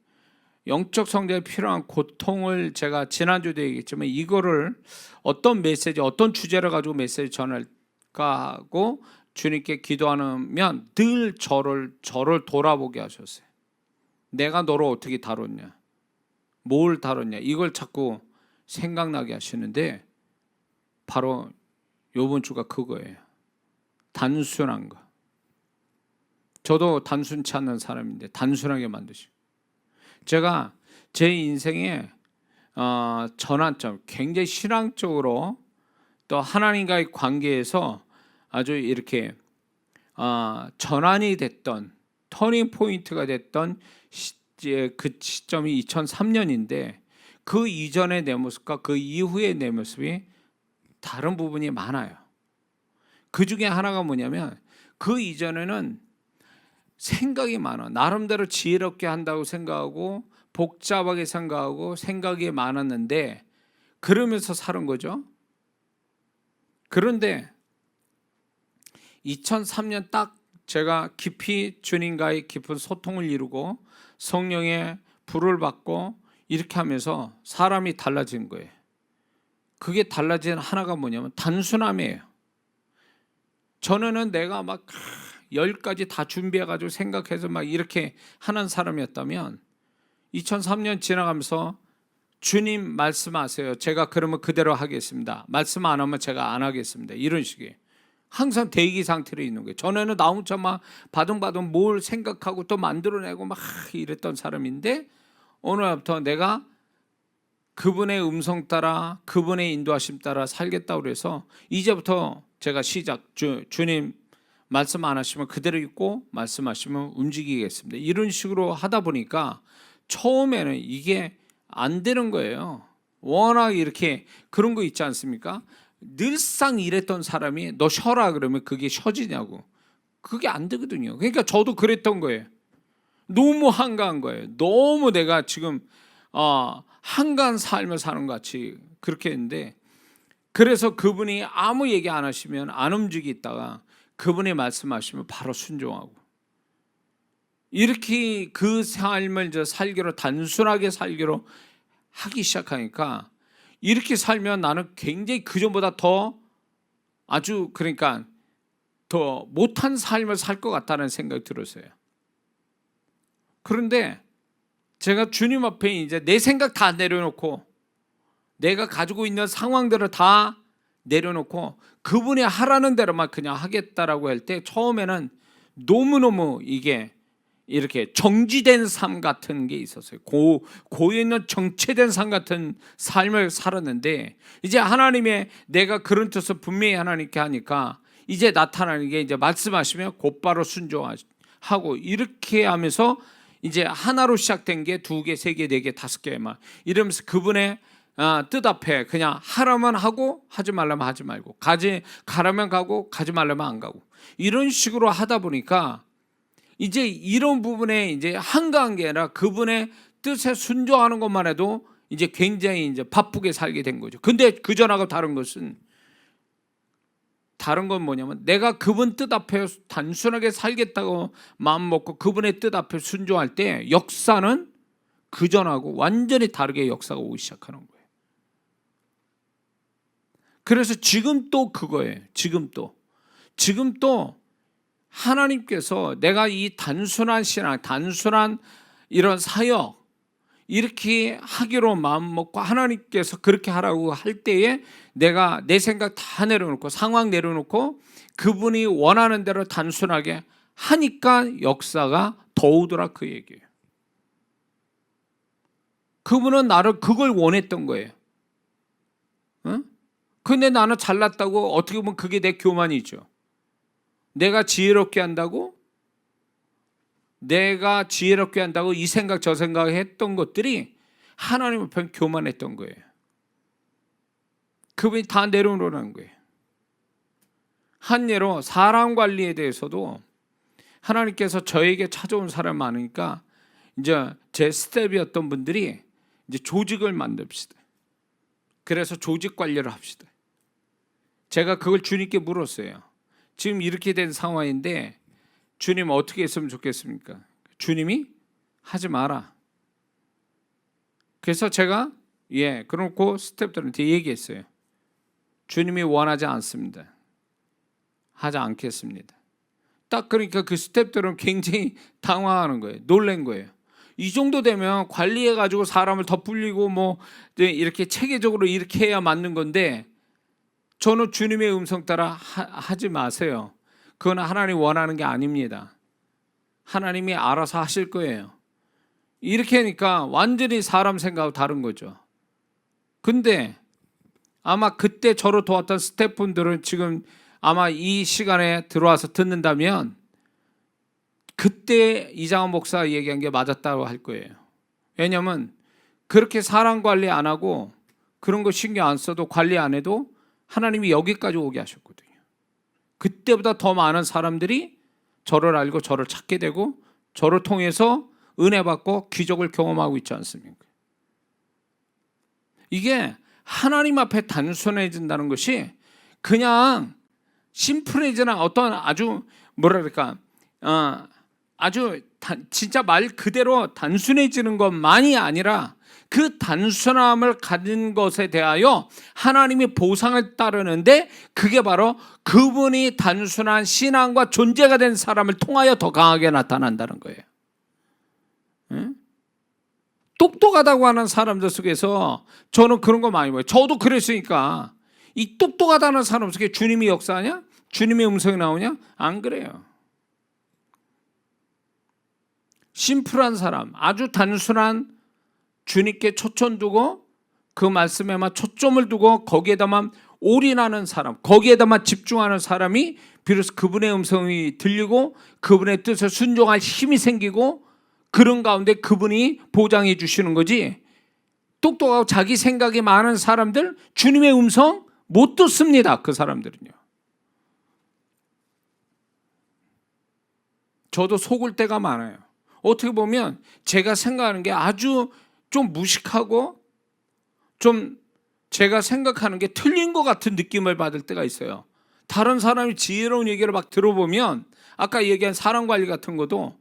영적 성장에 필요한 고통을 제가 지난주도 얘기했지만 이거를 어떤 메시지, 어떤 주제를 가지고 메시지 전할까 하고 주님께 기도하면 늘 저를 돌아보게 하셨어요. 내가 너를 어떻게 다뤘냐, 뭘 다뤘냐, 이걸 자꾸 생각나게 하시는데 바로 이번 주가 그거예요. 단순한 거. 저도 단순치 않는 사람인데 단순하게 만드시고, 제가 제 인생의 전환점, 굉장히 신앙적으로 또 하나님과의 관계에서 아주 이렇게 전환이 됐던, 터닝 포인트가 됐던 그 시점이 2003년인데 그 이전의 내 모습과 그 이후의 내 모습이 다른 부분이 많아요. 그 중에 하나가 뭐냐면, 그 이전에는 생각이 많아. 나름대로 지혜롭게 한다고 생각하고 복잡하게 생각하고 생각이 많았는데 그러면서 사는 거죠. 그런데 2003년 딱 제가 깊이 주님과의 깊은 소통을 이루고 성령의 불을 받고 이렇게 하면서 사람이 달라진 거예요. 그게 달라진 하나가 뭐냐면 단순함이에요. 전에는 내가 막 10가지 다 준비해가지고 생각해서 막 이렇게 하는 사람이었다면 2003년 지나가면서 주님 말씀하세요. 제가 그러면 그대로 하겠습니다. 말씀 안 하면 제가 안 하겠습니다. 이런 식의 항상 대기 상태로 있는 거예요. 전에는 나 혼자 막 바둥바둥 뭘 생각하고 또 만들어내고 막 이랬던 사람인데 어느 날부터 내가 그분의 음성 따라 그분의 인도하심 따라 살겠다고 그래서 이제부터 제가 주님 말씀 안 하시면 그대로 있고 말씀하시면 움직이겠습니다. 이런 식으로 하다 보니까 처음에는 이게 안 되는 거예요. 워낙 이렇게 그런 거 있지 않습니까? 늘상 이랬던 사람이 너 쉬어라 그러면 그게 쉬어지냐고. 그게 안 되거든요. 그러니까 저도 그랬던 거예요. 너무 한가한 거예요. 너무 내가 지금 한가한 삶을 사는 것 같이 그렇게 했는데, 그래서 그분이 아무 얘기 안 하시면 안 움직이다가 그분이 말씀하시면 바로 순종하고, 이렇게 그 삶을 살기로, 단순하게 살기로 하기 시작하니까 이렇게 살면 나는 굉장히 그전보다 더 아주 그러니까 더 못한 삶을 살 것 같다는 생각이 들었어요. 그런데 제가 주님 앞에 이제 내 생각 다 내려놓고 내가 가지고 있는 상황들을 다 내려놓고 그분이 하라는 대로만 그냥 하겠다라고 할 때 처음에는 너무너무 이게 이렇게 정지된 삶 같은 게 있었어요. 고에 있는 정체된 삶 같은 삶을 살았는데, 이제 하나님의 내가 그런 뜻을 분명히 하나님께 하니까 이제 나타나는 게 이제 말씀하시면 곧바로 순종하고, 이렇게 하면서 이제 하나로 시작된 게 2개, 3개, 4개, 5개 막 이러면서 그분의 뜻 앞에 그냥 하라면 하고 하지 말라면 하지 말고, 가라면 가고 가지 말라면 안 가고, 이런 식으로 하다 보니까 이제 이런 부분에 이제 한가한 게 아니라 그분의 뜻에 순종하는 것만 해도 이제 굉장히 이제 바쁘게 살게 된 거죠. 근데 그 전하고 다른 건 뭐냐면, 내가 그분 뜻 앞에 단순하게 살겠다고 마음 먹고 그분의 뜻 앞에 순종할 때 역사는 그 전하고 완전히 다르게 역사가 오기 시작하는 거예요. 그래서 지금 또 그거예요. 지금 또 하나님께서 내가 이 단순한 신앙, 단순한 이런 사역 이렇게 하기로 마음 먹고 하나님께서 그렇게 하라고 할 때에 내가 내 생각 다 내려놓고 상황 내려놓고 그분이 원하는 대로 단순하게 하니까 역사가 더 오더라, 그 얘기예요. 그분은 나를 그걸 원했던 거예요. 응? 근데 나는 잘났다고 어떻게 보면 그게 내 교만이죠. 내가 지혜롭게 한다고 이 생각 저 생각 했던 것들이 하나님 앞에 교만했던 거예요. 그분이 다 내려놓으라는 거예요. 한 예로 사람 관리에 대해서도 하나님께서 저에게 찾아온 사람 많으니까 이제 제 스텝이었던 분들이 이제 조직을 만듭시다. 그래서 조직 관리를 합시다. 제가 그걸 주님께 물었어요. 지금 이렇게 된 상황인데 주님 어떻게 했으면 좋겠습니까? 주님이 하지 마라. 그래서 제가 그러고 스태프들한테 얘기했어요. 주님이 원하지 않습니다. 하지 않겠습니다. 딱 그러니까 그 스태프들은 굉장히 당황하는 거예요. 놀란 거예요. 이 정도 되면 관리해가지고 사람을 더 불리고 뭐 이렇게 체계적으로 이렇게 해야 맞는 건데 저는 주님의 음성 따라 하지 마세요. 그건 하나님 원하는 게 아닙니다. 하나님이 알아서 하실 거예요. 이렇게 하니까 완전히 사람 생각하고 다른 거죠. 근데 아마 그때 저를 도왔던 스태프분들은 지금 아마 이 시간에 들어와서 듣는다면 그때 이장원 목사 얘기한 게 맞았다고 할 거예요. 왜냐하면 그렇게 사람 관리 안 하고 그런 거 신경 안 써도 관리 안 해도 하나님이 여기까지 오게 하셨거든요. 그때보다 더 많은 사람들이 저를 알고 저를 찾게 되고 저를 통해서 은혜 받고 기적을 경험하고 있지 않습니까? 이게 하나님 앞에 단순해진다는 것이 그냥 심플해지는 어떤 아주 뭐랄까 진짜 말 그대로 단순해지는 것만이 아니라 그 단순함을 가진 것에 대하여 하나님이 보상을 따르는데 그게 바로 그분이 단순한 신앙과 존재가 된 사람을 통하여 더 강하게 나타난다는 거예요. 응? 똑똑하다고 하는 사람들 속에서 저는 그런 거 많이 봐요. 저도 그랬으니까 이 똑똑하다는 사람 속에 주님이 역사하냐? 주님의 음성이 나오냐? 안 그래요. 심플한 사람, 아주 단순한 주님께 초점 두고 그 말씀에만 초점을 두고 거기에다만 올인하는 사람, 거기에다만 집중하는 사람이 비로소 그분의 음성이 들리고 그분의 뜻에 순종할 힘이 생기고 그런 가운데 그분이 보장해 주시는 거지. 똑똑하고 자기 생각이 많은 사람들 주님의 음성 못 듣습니다. 그 사람들은요. 저도 속을 때가 많아요. 어떻게 보면 제가 생각하는 게 아주 좀 무식하고 좀 제가 생각하는 게 틀린 것 같은 느낌을 받을 때가 있어요. 다른 사람이 지혜로운 얘기를 막 들어보면 아까 얘기한 사람 관리 같은 것도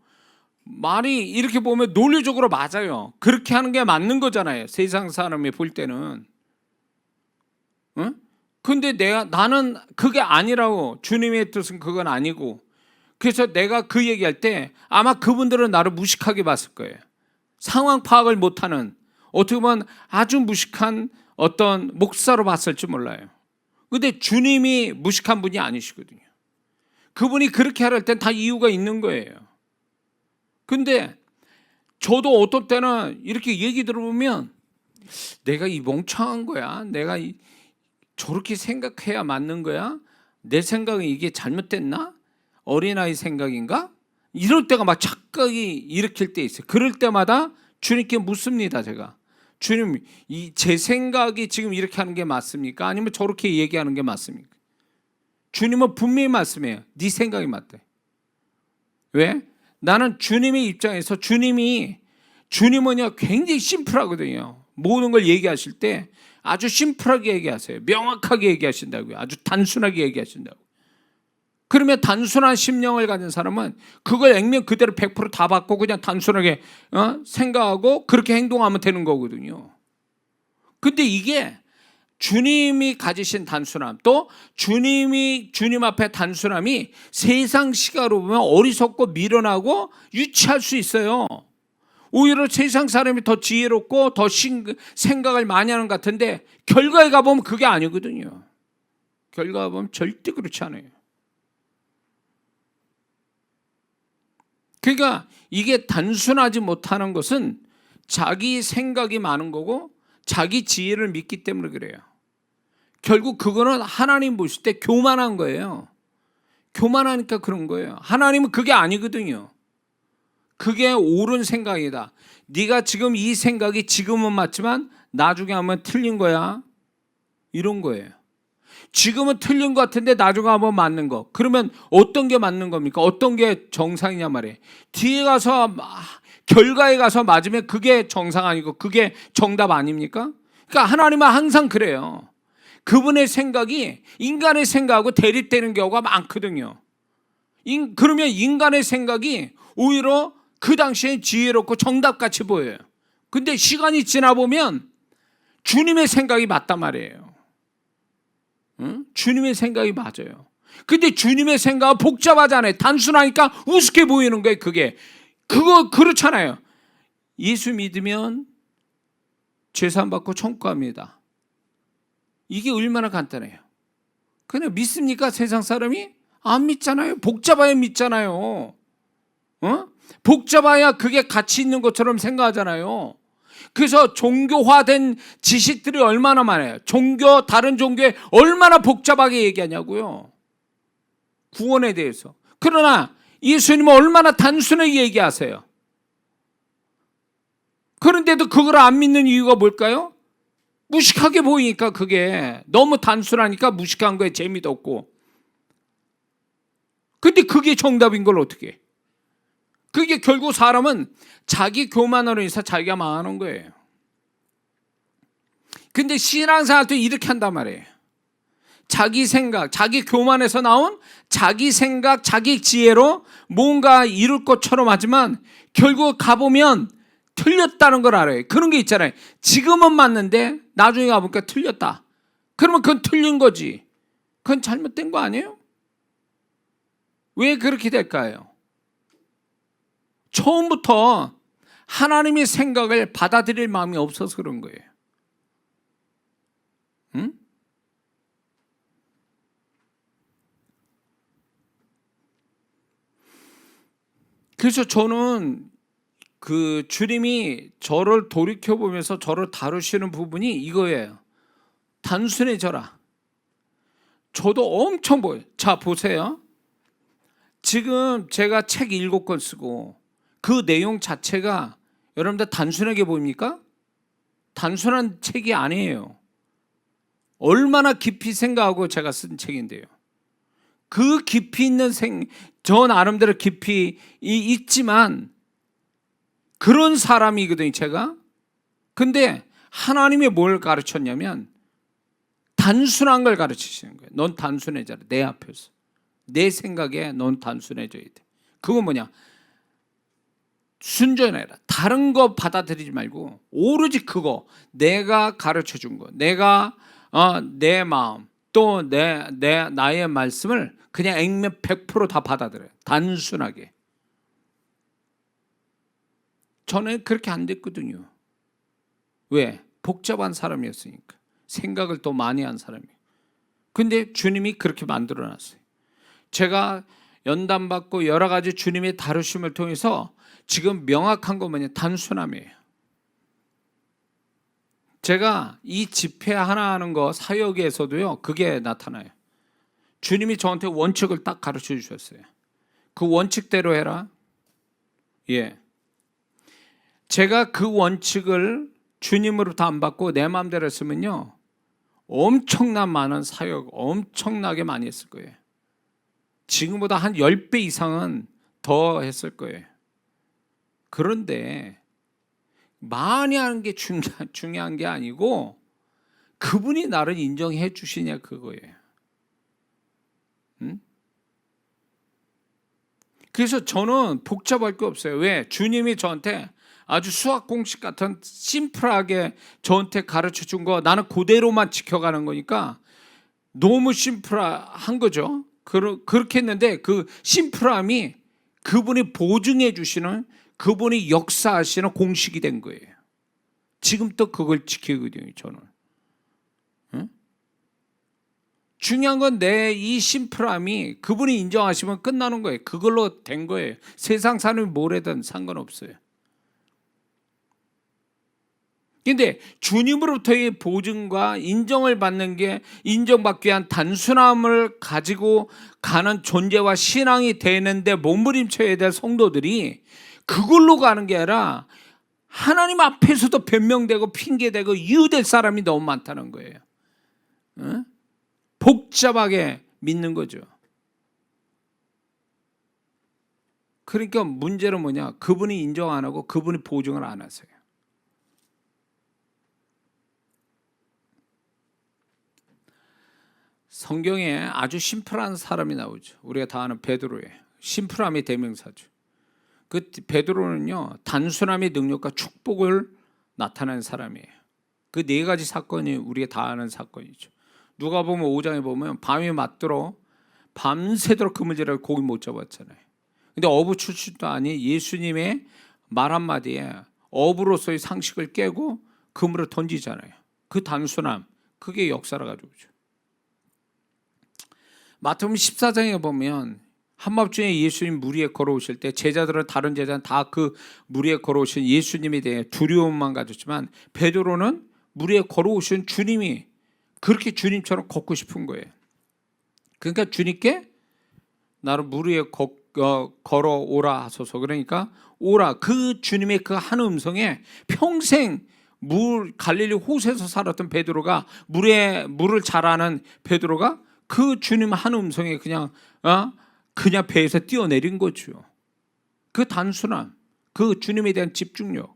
말이 이렇게 보면 논리적으로 맞아요. 그렇게 하는 게 맞는 거잖아요. 세상 사람이 볼 때는. 응? 근데 나는 그게 아니라고. 주님의 뜻은 그건 아니고. 그래서 내가 그 얘기할 때 아마 그분들은 나를 무식하게 봤을 거예요. 상황 파악을 못하는 어떻게 보면 아주 무식한 어떤 목사로 봤을지 몰라요. 근데 주님이 무식한 분이 아니시거든요. 그분이 그렇게 하랄 땐 다 이유가 있는 거예요. 근데 저도 어떤 때는 이렇게 얘기 들어보면 내가 이 멍청한 거야? 내가 저렇게 생각해야 맞는 거야? 내 생각은 이게 잘못됐나? 어린아이 생각인가? 이럴 때가 막 착각이 일으킬 때 있어요. 그럴 때마다 주님께 묻습니다. 제가 주님, 제 생각이 지금 이렇게 하는 게 맞습니까? 아니면 저렇게 얘기하는 게 맞습니까? 주님은 분명히 말씀해요. 네 생각이 맞대. 왜? 나는 주님의 입장에서 주님은요 굉장히 심플하거든요. 모든 걸 얘기하실 때 아주 심플하게 얘기하세요. 명확하게 얘기하신다고요. 아주 단순하게 얘기하신다고. 그러면 단순한 심령을 가진 사람은 그걸 액면 그대로 100% 다 받고 그냥 단순하게 생각하고 그렇게 행동하면 되는 거거든요. 근데 이게 주님이 가지신 단순함, 또 주님 앞에 단순함이 세상 시각으로 보면 어리석고 미련하고 유치할 수 있어요. 오히려 세상 사람이 더 지혜롭고 더 생각을 많이 하는 것 같은데 결과에 가보면 그게 아니거든요. 결과에 보면 절대 그렇지 않아요. 그러니까 이게 단순하지 못하는 것은 자기 생각이 많은 거고 자기 지혜를 믿기 때문에 그래요. 결국 그거는 하나님 보실 때 교만한 거예요. 교만하니까 그런 거예요. 하나님은 그게 아니거든요. 그게 옳은 생각이다. 네가 지금 이 생각이 지금은 맞지만 나중에 하면 틀린 거야. 이런 거예요. 지금은 틀린 것 같은데 나중에 한번 맞는 거. 그러면 어떤 게 맞는 겁니까? 어떤 게 정상이냐 말이에요. 뒤에 가서 결과에 가서 맞으면 그게 정상 아니고 그게 정답 아닙니까? 그러니까 하나님은 항상 그래요. 그분의 생각이 인간의 생각하고 대립되는 경우가 많거든요. 그러면 인간의 생각이 오히려 그 당시에 지혜롭고 정답같이 보여요. 근데 시간이 지나 보면 주님의 생각이 맞단 말이에요. 응? 주님의 생각이 맞아요. 근데 주님의 생각은 복잡하잖아요. 단순하니까 우습게 보이는 거예요. 그거 그렇잖아요. 예수 믿으면 죄산 받고 천국 갑니다. 이게 얼마나 간단해요. 그냥 믿습니까? 세상 사람이? 안 믿잖아요. 복잡해야 믿잖아요. 복잡해야 그게 가치 있는 것처럼 생각하잖아요. 그래서 종교화된 지식들이 얼마나 많아요. 다른 종교에 얼마나 복잡하게 얘기하냐고요. 구원에 대해서. 그러나 예수님은 얼마나 단순하게 얘기하세요. 그런데도 그걸 안 믿는 이유가 뭘까요? 무식하게 보이니까, 그게 너무 단순하니까 무식한 거에 재미도 없고. 근데 그게 정답인 걸 어떻게 해? 그게 결국 사람은 자기 교만으로 인해서 자기가 망하는 거예요. 근데 신앙생활도 이렇게 한단 말이에요. 자기 생각, 자기 교만에서 나온 자기 생각, 자기 지혜로 뭔가 이룰 것처럼 하지만 결국 가보면 틀렸다는 걸 알아요. 그런 게 있잖아요. 지금은 맞는데 나중에 가보니까 틀렸다. 그러면 그건 틀린 거지. 그건 잘못된 거 아니에요? 왜 그렇게 될까요? 처음부터 하나님의 생각을 받아들일 마음이 없어서 그런 거예요. 응? 그래서 저는 그 주님이 저를 돌이켜보면서 저를 다루시는 부분이 이거예요. 단순해져라. 저도 엄청 보여요. 자, 보세요. 지금 제가 책 7권 쓰고 그 내용 자체가 여러분들 단순하게 보입니까? 단순한 책이 아니에요. 얼마나 깊이 생각하고 제가 쓴 책인데요. 그 깊이 있는 저 나름대로 깊이 있지만 그런 사람이거든요, 제가. 근데 하나님이 뭘 가르쳤냐면 단순한 걸 가르치시는 거예요. 넌 단순해져라. 내 앞에서. 내 생각에 넌 단순해져야 돼. 그건 뭐냐? 순전해라. 다른 거 받아들이지 말고 오로지 그거, 내가 가르쳐준 거, 내가 내 마음, 또 나의 말씀을 그냥 액면 100% 다 받아들여요. 단순하게. 저는 그렇게 안 됐거든요. 왜? 복잡한 사람이었으니까. 생각을 또 많이 한 사람이에요. 근데 주님이 그렇게 만들어놨어요. 제가 연단받고 여러 가지 주님의 다루심을 통해서 지금 명확한 거 뭐냐? 단순함이에요. 제가 이 집회 하나 하는 거 사역에서도요, 그게 나타나요. 주님이 저한테 원칙을 딱 가르쳐 주셨어요. 그 원칙대로 해라. 예. 제가 그 원칙을 주님으로부터 안 받고 내 마음대로 했으면요, 엄청난 많은 사역, 엄청나게 많이 했을 거예요. 지금보다 한 10배 이상은 더 했을 거예요. 그런데 많이 하는 게 중요한 게 아니고 그분이 나를 인정해 주시냐, 그거예요. 그래서 저는 복잡할 게 없어요. 왜? 주님이 저한테 아주 수학 공식 같은 심플하게 저한테 가르쳐 준 거 나는 그대로만 지켜가는 거니까 너무 심플한 거죠. 그렇게 했는데 그 심플함이 그분이 보증해 주시는, 그분이 역사하시는 공식이 된 거예요. 지금 또 그걸 지키거든요, 저는. 응? 중요한 건 내 이 심플함이 그분이 인정하시면 끝나는 거예요. 그걸로 된 거예요. 세상 사람이 뭐래든 상관없어요. 근데 주님으로부터의 보증과 인정을 받는 게, 인정받기 위한 단순함을 가지고 가는 존재와 신앙이 되는데 몸부림쳐야 될 성도들이 그걸로 가는 게 아니라 하나님 앞에서도 변명되고 핑계대고 이유될 사람이 너무 많다는 거예요. 응? 복잡하게 믿는 거죠. 그러니까 문제는 뭐냐? 그분이 인정 안 하고 그분이 보증을 안 하세요. 성경에 아주 심플한 사람이 나오죠. 우리가 다 아는 베드로예요. 심플함이 대명사죠. 그 베드로는요, 단순함의 능력과 축복을 나타내는 사람이에요. 그 네 가지 사건이 우리가 다 아는 사건이죠. 누가 보면 5장에 보면 밤이 맞도록 밤새도록 그물질을 고기 못 잡았잖아요. 근데 어부 출신도 아닌 예수님의 말 한마디에 어부로서의 상식을 깨고 그물을 던지잖아요. 그 단순함, 그게 역사를 가져오죠. 마태복음 14장에 보면 한밤중에 예수님 물 위에 걸어오실 때 제자들은 다른 제자는 다 그 물 위에 걸어오신 예수님에 대해 두려움만 가졌지만 베드로는 물 위에 걸어오신 주님이 그렇게 주님처럼 걷고 싶은 거예요. 그러니까 주님께 나를 물 위에 걸어오라 하소서. 그러니까 오라, 그 주님의 그 한 음성에 평생 갈릴리 호수에서 살았던 베드로가 물을 잘 아는 베드로가 그 주님 한 음성에 그냥 배에서 뛰어내린 거죠. 그 단순함, 그 주님에 대한 집중력.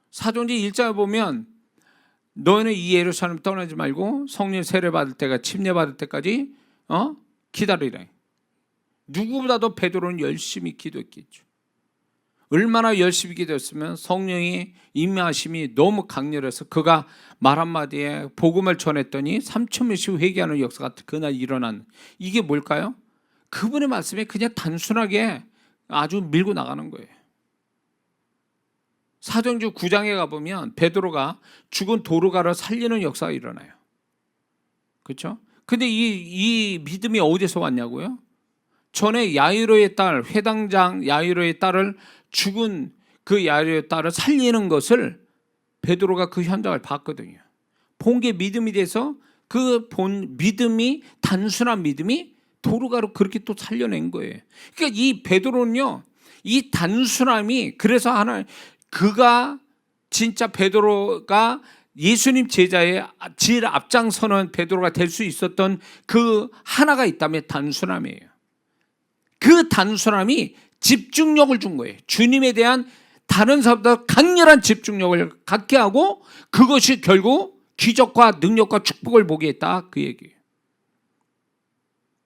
사도행전 1장에 보면 너희는 이 예루살렘 떠나지 말고 성령 세례 받을 때가 침례 받을 때까지 기다리라. 누구보다도 베드로는 열심히 기도했겠죠. 얼마나 열심히 기도했으면 성령이 임하심이 너무 강렬해서 그가 말 한마디에 복음을 전했더니 3,000명씩 회개하는 역사가 그날 일어난, 이게 뭘까요? 그분의 말씀에 그냥 단순하게 아주 밀고 나가는 거예요. 사도행전 9장에 가보면 베드로가 죽은 도르가를 살리는 역사가 일어나요. 그렇죠? 근데 이 믿음이 어디서 왔냐고요? 전에 야이로의 딸, 회당장 야이로의 딸을 죽은 그 야이로의 딸을 살리는 것을 베드로가 그 현장을 봤거든요. 본 게 믿음이 돼서 그 본 믿음이, 단순한 믿음이 도르가로 그렇게 또 살려낸 거예요. 그러니까 이 베드로는요, 이 단순함이, 그래서 그가 진짜 베드로가 예수님 제자의 제일 앞장서는 베드로가 될 수 있었던 그 하나가 있다면 단순함이에요. 그 단순함이 집중력을 준 거예요. 주님에 대한 다른 사람보다 강렬한 집중력을 갖게 하고 그것이 결국 기적과 능력과 축복을 보게 했다, 그 얘기예요.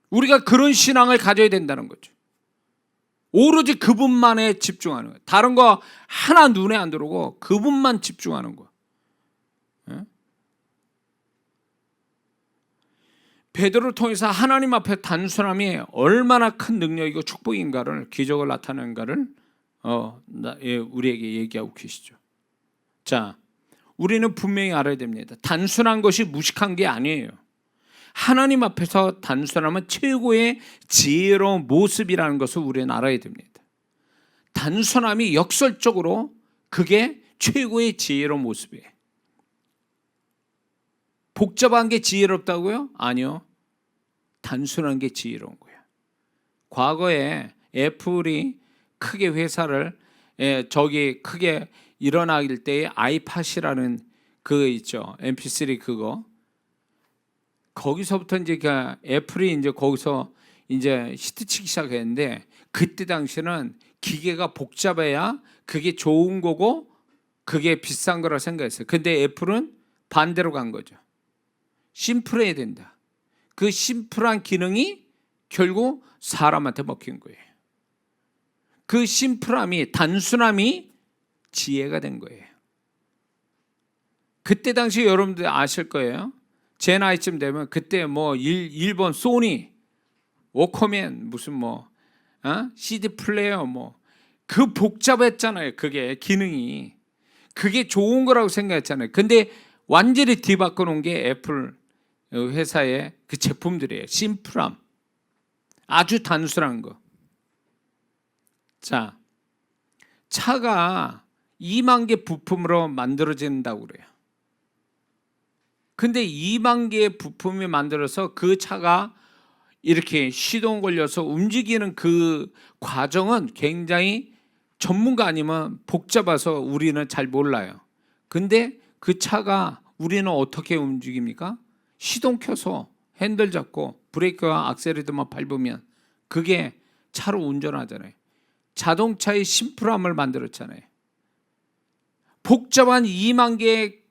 우리가 그런 신앙을 가져야 된다는 거죠. 오로지 그분만에 집중하는 거예요. 다른 거 하나 눈에 안 들어오고 그분만 집중하는 거예요. 베드로를 통해서 하나님 앞에 단순함이 얼마나 큰 능력이고 축복인가를, 기적을 나타내는가를 우리에게 얘기하고 계시죠. 자, 우리는 분명히 알아야 됩니다. 단순한 것이 무식한 게 아니에요. 하나님 앞에서 단순함은 최고의 지혜로운 모습이라는 것을 우리는 알아야 됩니다. 단순함이 역설적으로 그게 최고의 지혜로운 모습이에요. 복잡한 게 지혜롭다고요? 아니요. 단순한 게 지혜로운 거예요. 과거에 애플이 크게 회사를 크게 일어나길 때에 아이팟이라는 그거 있죠. MP3 그거. 거기서부터 이제 애플이 이제 거기서 이제 히트치기 시작했는데, 그때 당시는 기계가 복잡해야 그게 좋은 거고 그게 비싼 거라 생각했어요. 근데 애플은 반대로 간 거죠. 심플해야 된다. 그 심플한 기능이 결국 사람한테 먹힌 거예요. 그 심플함이, 단순함이 지혜가 된 거예요. 그때 당시 여러분들 아실 거예요. 제 나이쯤 되면 그때 뭐 일본 소니, 워커맨, 무슨 CD 플레이어 그 복잡했잖아요. 그게 기능이. 그게 좋은 거라고 생각했잖아요. 근데 완전히 뒤바꿔 놓은 게 애플 회사의 그 제품들이에요. 심플함, 아주 단순한 거. 자, 차가 2만 개 부품으로 만들어진다고 그래요. 근데 2만 개의 부품이 만들어서 그 차가 이렇게 시동 걸려서 움직이는 그 과정은 굉장히 전문가 아니면 복잡해서 우리는 잘 몰라요. 근데 그 차가 우리는 어떻게 움직입니까? 시동 켜서 핸들 잡고 브레이크와 악셀레터만 밟으면 그게 차로 운전하잖아요. 자동차의 심플함을 만들었잖아요. 복잡한 2만 개의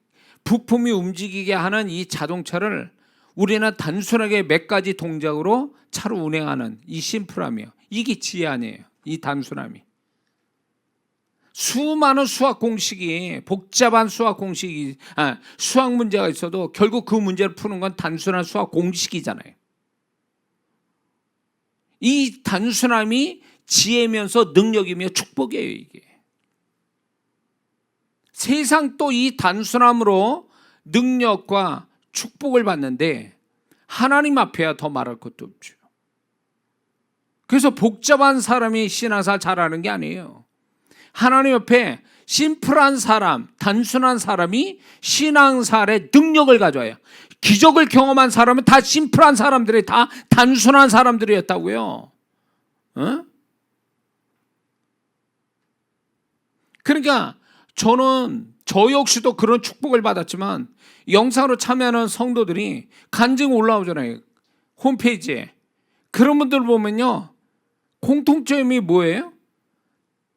부품이 움직이게 하는 이 자동차를 우리는 단순하게 몇 가지 동작으로 차를 운행하는 이 심플함이요. 이게 지혜 아니에요. 이 단순함이. 수많은 수학 공식이 복잡한 수학 공식이 수학 문제가 있어도 결국 그 문제를 푸는 건 단순한 수학 공식이잖아요. 이 단순함이 지혜면서 능력이며 축복이에요. 이게 세상 또 이 단순함으로 능력과 축복을 받는데 하나님 앞에야 더 말할 것도 없죠. 그래서 복잡한 사람이 신앙생활 잘하는 게 아니에요. 하나님 옆에 심플한 사람, 단순한 사람이 신앙생활의 능력을 가져와요. 기적을 경험한 사람은 다 심플한 사람들이, 다 단순한 사람들이었다고요. 그러니까 저는 저 역시도 그런 축복을 받았지만 영상으로 참여하는 성도들이 간증 올라오잖아요. 홈페이지에. 그런 분들 보면요, 공통점이 뭐예요?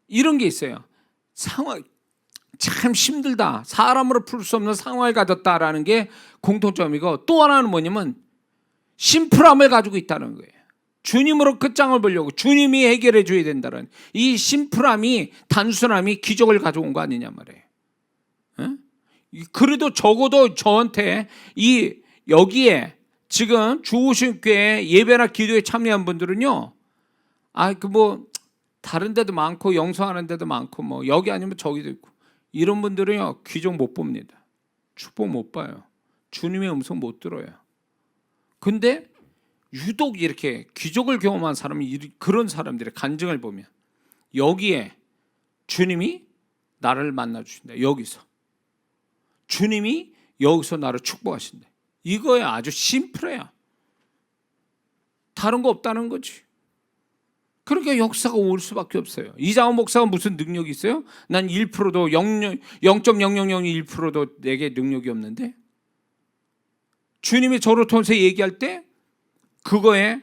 이런 게 있어요. 상황 참 힘들다, 사람으로 풀 수 없는 상황을 가졌다라는 게 공통점이고, 또 하나는 뭐냐면 심플함을 가지고 있다는 거예요. 주님으로 끝장을 보려고 주님이 해결해 줘야 된다는 이 심플함이, 단순함이 기적을 가져온 거 아니냐 말이에요. 그래도 적어도 저한테 여기에 지금 주오신교회 예배나 기도에 참여한 분들은요, 다른 데도 많고 영성하는 데도 많고 뭐 여기 아니면 저기도 있고, 이런 분들은요 기적 못 봅니다. 축복 못 봐요. 주님의 음성 못 들어요. 근데 유독 이렇게 기적을 경험한 사람이, 그런 사람들의 간증을 보면 여기에 주님이 나를 만나 주신다. 여기서 주님이 여기서 나를 축복하신다. 이거에 아주 심플해요. 다른 거 없다는 거지. 그러니까 역사가 올 수밖에 없어요. 이장원 목사가 무슨 능력이 있어요? 난 1%도 0.0001%도 내게 능력이 없는데, 주님이 저를 통해서 얘기할 때 그거에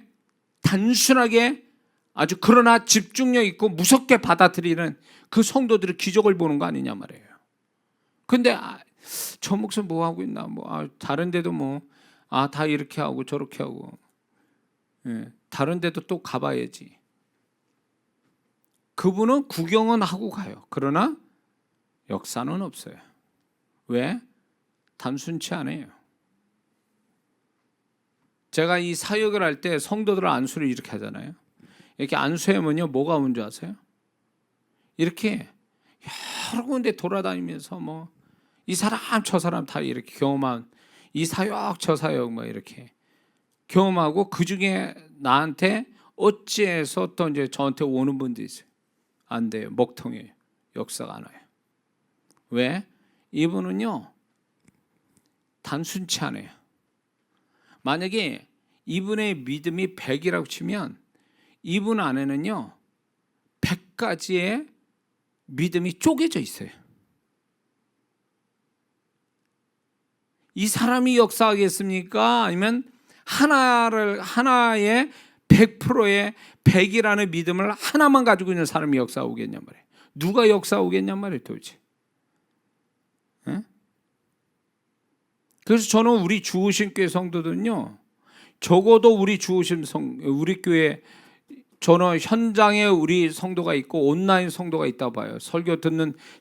단순하게 아주 그러나 집중력 있고 무섭게 받아들이는 그 성도들의 기적을 보는 거 아니냐 말이에요. 근데 저 목사 뭐 하고 있나, 다른 데도 다 이렇게 하고 저렇게 하고, 다른 데도 또 가봐야지. 그분은 구경은 하고 가요. 그러나 역사는 없어요. 왜? 단순치 않아요. 제가 이 사역을 할 때 성도들 안수를 이렇게 하잖아요. 이렇게 안수하면요 뭐가 온 줄 아세요? 이렇게 여러 군데 돌아다니면서 이 사람 저 사람 다 이렇게 경험한, 이 사역 저 사역 이렇게 경험하고, 그 중에 나한테 어찌해서 또 이제 저한테 오는 분도 있어요. 안 돼요. 먹통이에요. 역사가 안 와요. 왜? 이분은요 단순치 않아요. 만약에 이분의 믿음이 100이라고 치면 이분 안에는요 100가지의 믿음이 쪼개져 있어요. 이 사람이 역사하겠습니까? 아니면 하나의 100%의 100이라는 믿음을 하나만 가지고 있는 사람이 역사오겠냔 말이에요. 누가 역사오겠냔 말이에요 도대체. 그래서 저는 우리 주우심교회 성도들은요, 적어도 우리 우리 교회, 저는 현장에 우리 성도가 있고 온라인 성도가 있다고 봐요. 설교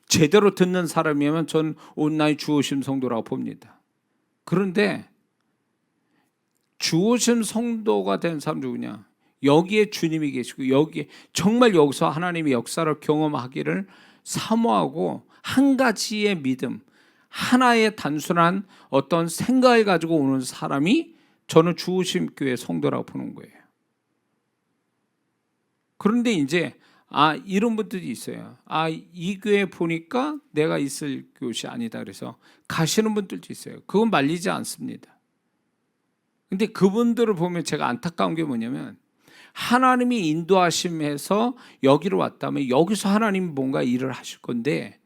제대로 듣는 사람이면 전 온라인 주우심 성도라고 봅니다. 그런데 주오심 성도가 된 사람 누구냐? 여기에 주님이 계시고, 여기에 정말 여기서 하나님의 역사를 경험하기를 사모하고, 한 가지의 믿음, 하나의 단순한 어떤 생각을 가지고 오는 사람이 저는 주오심 교회 성도라고 보는 거예요. 그런데 이제 이런 분들이 있어요. 이 교회 보니까 내가 있을 곳이 아니다 그래서 가시는 분들도 있어요. 그건 말리지 않습니다. 근데 그분들을 보면 제가 안타까운 게 뭐냐면, 하나님이 인도하심에서 여기로 왔다면 여기서 하나님이 뭔가 일을 하실 건데,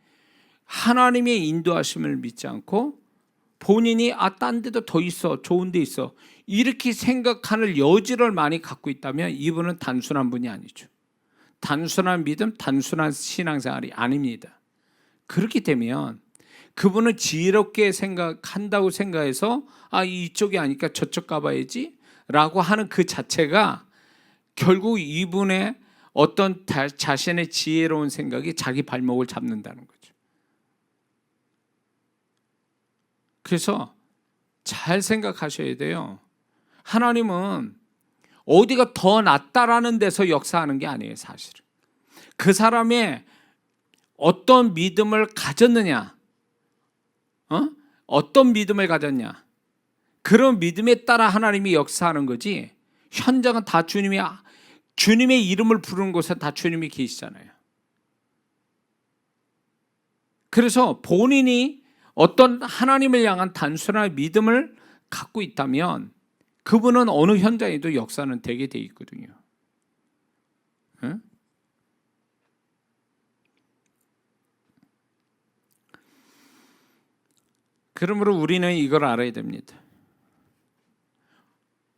하나님의 인도하심을 믿지 않고 본인이 딴 데도 더 있어, 좋은 데 있어, 이렇게 생각하는 여지를 많이 갖고 있다면 이분은 단순한 분이 아니죠. 단순한 믿음, 단순한 신앙생활이 아닙니다. 그렇기 되면 그분은 지혜롭게 생각한다고 생각해서 이쪽이 아니까 저쪽 가봐야지 라고 하는 그 자체가 결국 이분의 어떤 자신의 지혜로운 생각이 자기 발목을 잡는다는 거죠. 그래서 잘 생각하셔야 돼요. 하나님은 어디가 더 낫다라는 데서 역사하는 게 아니에요. 사실은 그 사람의 어떤 믿음을 가졌느냐, 어떤 믿음을 가졌냐, 그런 믿음에 따라 하나님이 역사하는 거지, 현장은 다 주님의 이름을 부르는 곳에 다 주님이 계시잖아요. 그래서 본인이 어떤 하나님을 향한 단순한 믿음을 갖고 있다면 그분은 어느 현장에도 역사는 되게 돼 있거든요. 응? 그러므로 우리는 이걸 알아야 됩니다.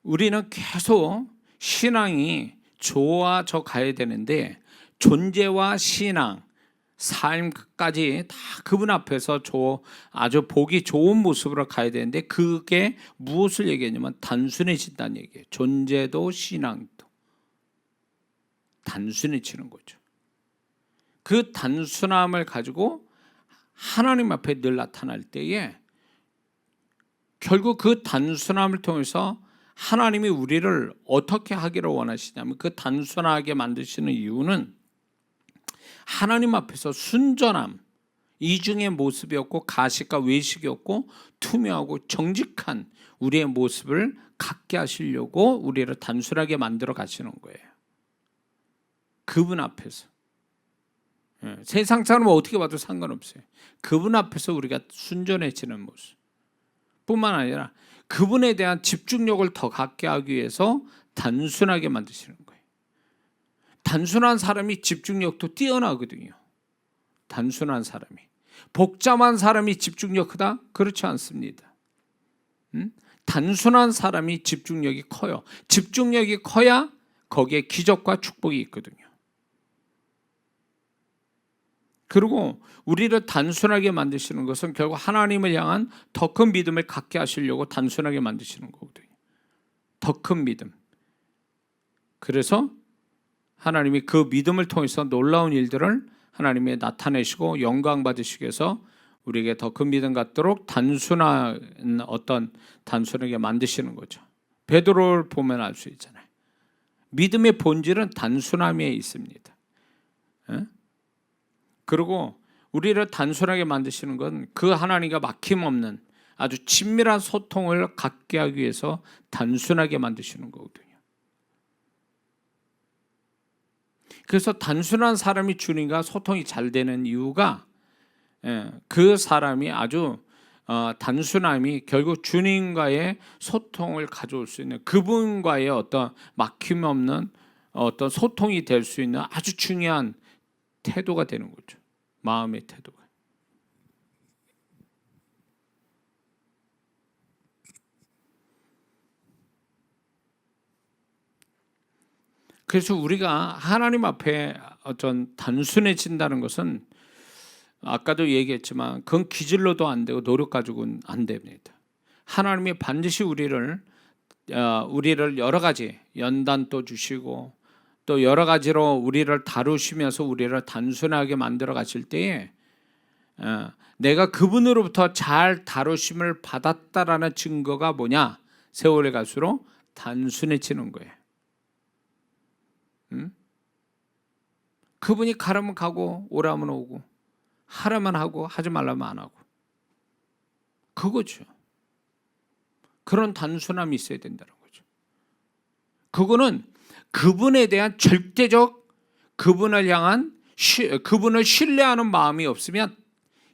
우리는 계속 신앙이 좋아져 가야 되는데 존재와 신앙, 삶까지 다 그분 앞에서 아주 보기 좋은 모습으로 가야 되는데 그게 무엇을 얘기하냐면 단순해진다는 얘기예요. 존재도 신앙도 단순해지는 거죠. 그 단순함을 가지고 하나님 앞에 늘 나타날 때에 결국 그 단순함을 통해서 하나님이 우리를 어떻게 하기를 원하시냐면 그 단순하게 만드시는 이유는 하나님 앞에서 순전함, 이중의 모습이었고 가식과 외식이었고 투명하고 정직한 우리의 모습을 갖게 하시려고 우리를 단순하게 만들어 가시는 거예요. 그분 앞에서. 세상 사람은 어떻게 봐도 상관없어요. 그분 앞에서 우리가 순전해지는 모습 뿐만 아니라 그분에 대한 집중력을 더 갖게 하기 위해서 단순하게 만드시는 거예요. 단순한 사람이 집중력도 뛰어나거든요. 단순한 사람이. 복잡한 사람이 집중력 크다? 그렇지 않습니다. 단순한 사람이 집중력이 커요. 집중력이 커야 거기에 기적과 축복이 있거든요. 그리고 우리를 단순하게 만드시는 것은 결국 하나님을 향한 더 큰 믿음을 갖게 하시려고 단순하게 만드시는 거거든요. 더 큰 믿음. 그래서 하나님이 그 믿음을 통해서 놀라운 일들을 하나님이 나타내시고 영광 받으시기 위해서 우리에게 더 큰 믿음 갖도록 단순하게 만드시는 거죠. 베드로를 보면 알 수 있잖아요. 믿음의 본질은 단순함에 있습니다. 그리고 우리를 단순하게 만드시는 건 그 하나님과 막힘없는 아주 친밀한 소통을 갖게 하기 위해서 단순하게 만드시는 거거든요. 그래서 단순한 사람이 주님과 소통이 잘 되는 이유가 그 사람이 아주 단순함이 결국 주님과의 소통을 가져올 수 있는 그분과의 어떤 막힘없는 어떤 소통이 될 수 있는 아주 중요한 태도가 되는 거죠. 마음의 태도가. 그래서 우리가 하나님 앞에 어떤 단순해진다는 것은 아까도 얘기했지만 그건 기질로도 안 되고 노력 가지고는 안 됩니다. 하나님이 반드시 우리를 여러 가지 연단도 주시고 또 여러 가지로 우리를 다루시면서 우리를 단순하게 만들어 가실 때에 내가 그분으로부터 잘 다루심을 받았다라는 증거가 뭐냐? 세월이 갈수록 단순해지는 거예요. 그분이 가라면 가고 오라면 오고 하라면 하고 하지 말라면 안 하고 그거죠. 그런 단순함이 있어야 된다는 거죠. 그거는 그분에 대한 절대적 그분을 향한 그분을 신뢰하는 마음이 없으면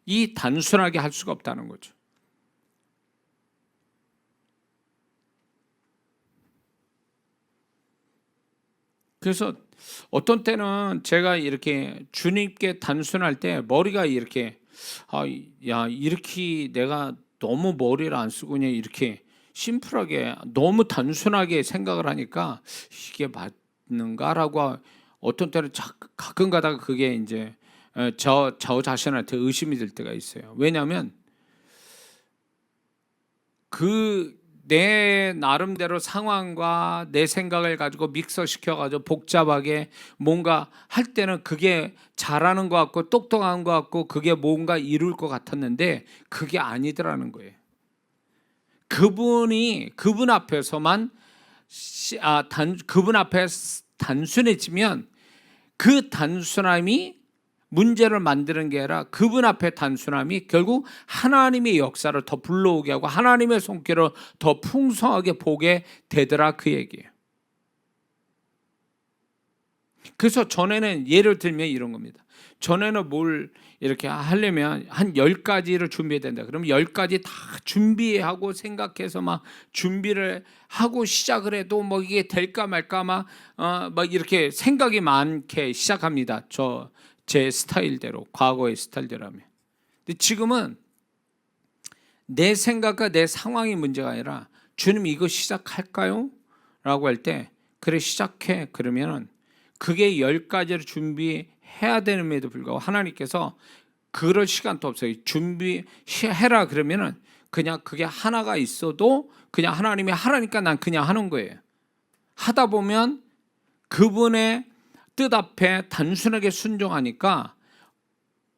이 단순하게 할 수가 없다는 거죠. 그래서 어떤 때는 제가 이렇게 주님께 단순할 때 머리가 이렇게 이렇게 내가 너무 머리를 안 쓰고 그냥 이렇게 심플하게 너무 단순하게 생각을 하니까 이게 맞는가라고 어떤 때는 가끔 가다가 그게 이제 저 자신한테 의심이 들 때가 있어요. 왜냐하면 내 나름대로 상황과 내 생각을 가지고 믹서시켜가지고 복잡하게 뭔가 할 때는 그게 잘하는 것 같고 똑똑한 것 같고 그게 뭔가 이룰 것 같았는데 그게 아니더라는 거예요. 그분 앞에서만 그분 앞에 단순해지면 그 단순함이 문제를 만드는 게 아니라 그분 앞에 단순함이 결국 하나님의 역사를 더 불러오게 하고 하나님의 손길을 더 풍성하게 보게 되더라, 그 얘기예요. 그래서 전에는 예를 들면 이런 겁니다. 전에는 뭘 이렇게 하려면 한 10가지를 준비해야 된다. 그러면 10가지 다 준비하고 생각해서 막 준비를 하고 시작을 해도 뭐 이게 될까 말까 막 이렇게 생각이 많게 시작합니다. 제 스타일대로, 과거의 스타일대로 하면. 근데 지금은 내 생각과 내 상황이 문제가 아니라 주님 이거 시작할까요? 라고 할 때 그래 시작해. 그러면은 그게 10가지를 준비해야 됨에도 불구하고 하나님께서 그럴 시간도 없어요. 준비해라 그러면은 그냥 그게 하나가 있어도 그냥 하나님이 하라니까 난 그냥 하는 거예요. 하다 보면 그분의 뜻 앞에 단순하게 순종하니까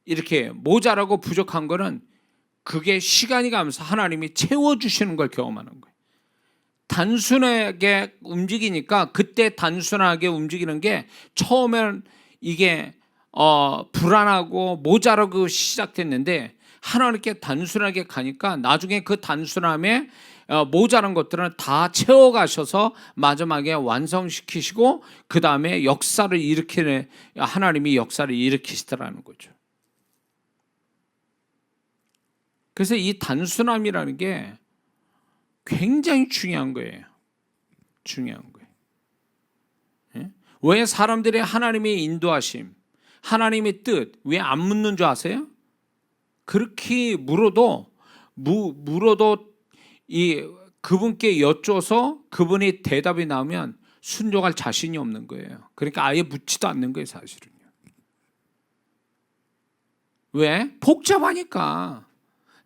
이렇게 모자라고 부족한 거는 그게 시간이 가면서 하나님이 채워주시는 걸 경험하는 거예요. 단순하게 움직이니까 그때 단순하게 움직이는 게 처음에는 이게 불안하고 모자라고 시작됐는데 하나님께 단순하게 가니까 나중에 그 단순함에 모자란 것들은 다 채워가셔서 마지막에 완성시키시고 그 다음에 하나님이 역사를 일으키시더라는 거죠. 그래서 이 단순함이라는 게 굉장히 중요한 거예요. 중요한 거예요. 예? 왜 사람들이 하나님의 인도하심, 하나님의 뜻 왜 안 묻는 줄 아세요? 그렇게 물어도 그분께 여쭤서 그분이 대답이 나오면 순종할 자신이 없는 거예요. 그러니까 아예 묻지도 않는 거예요, 사실은요. 왜? 복잡하니까.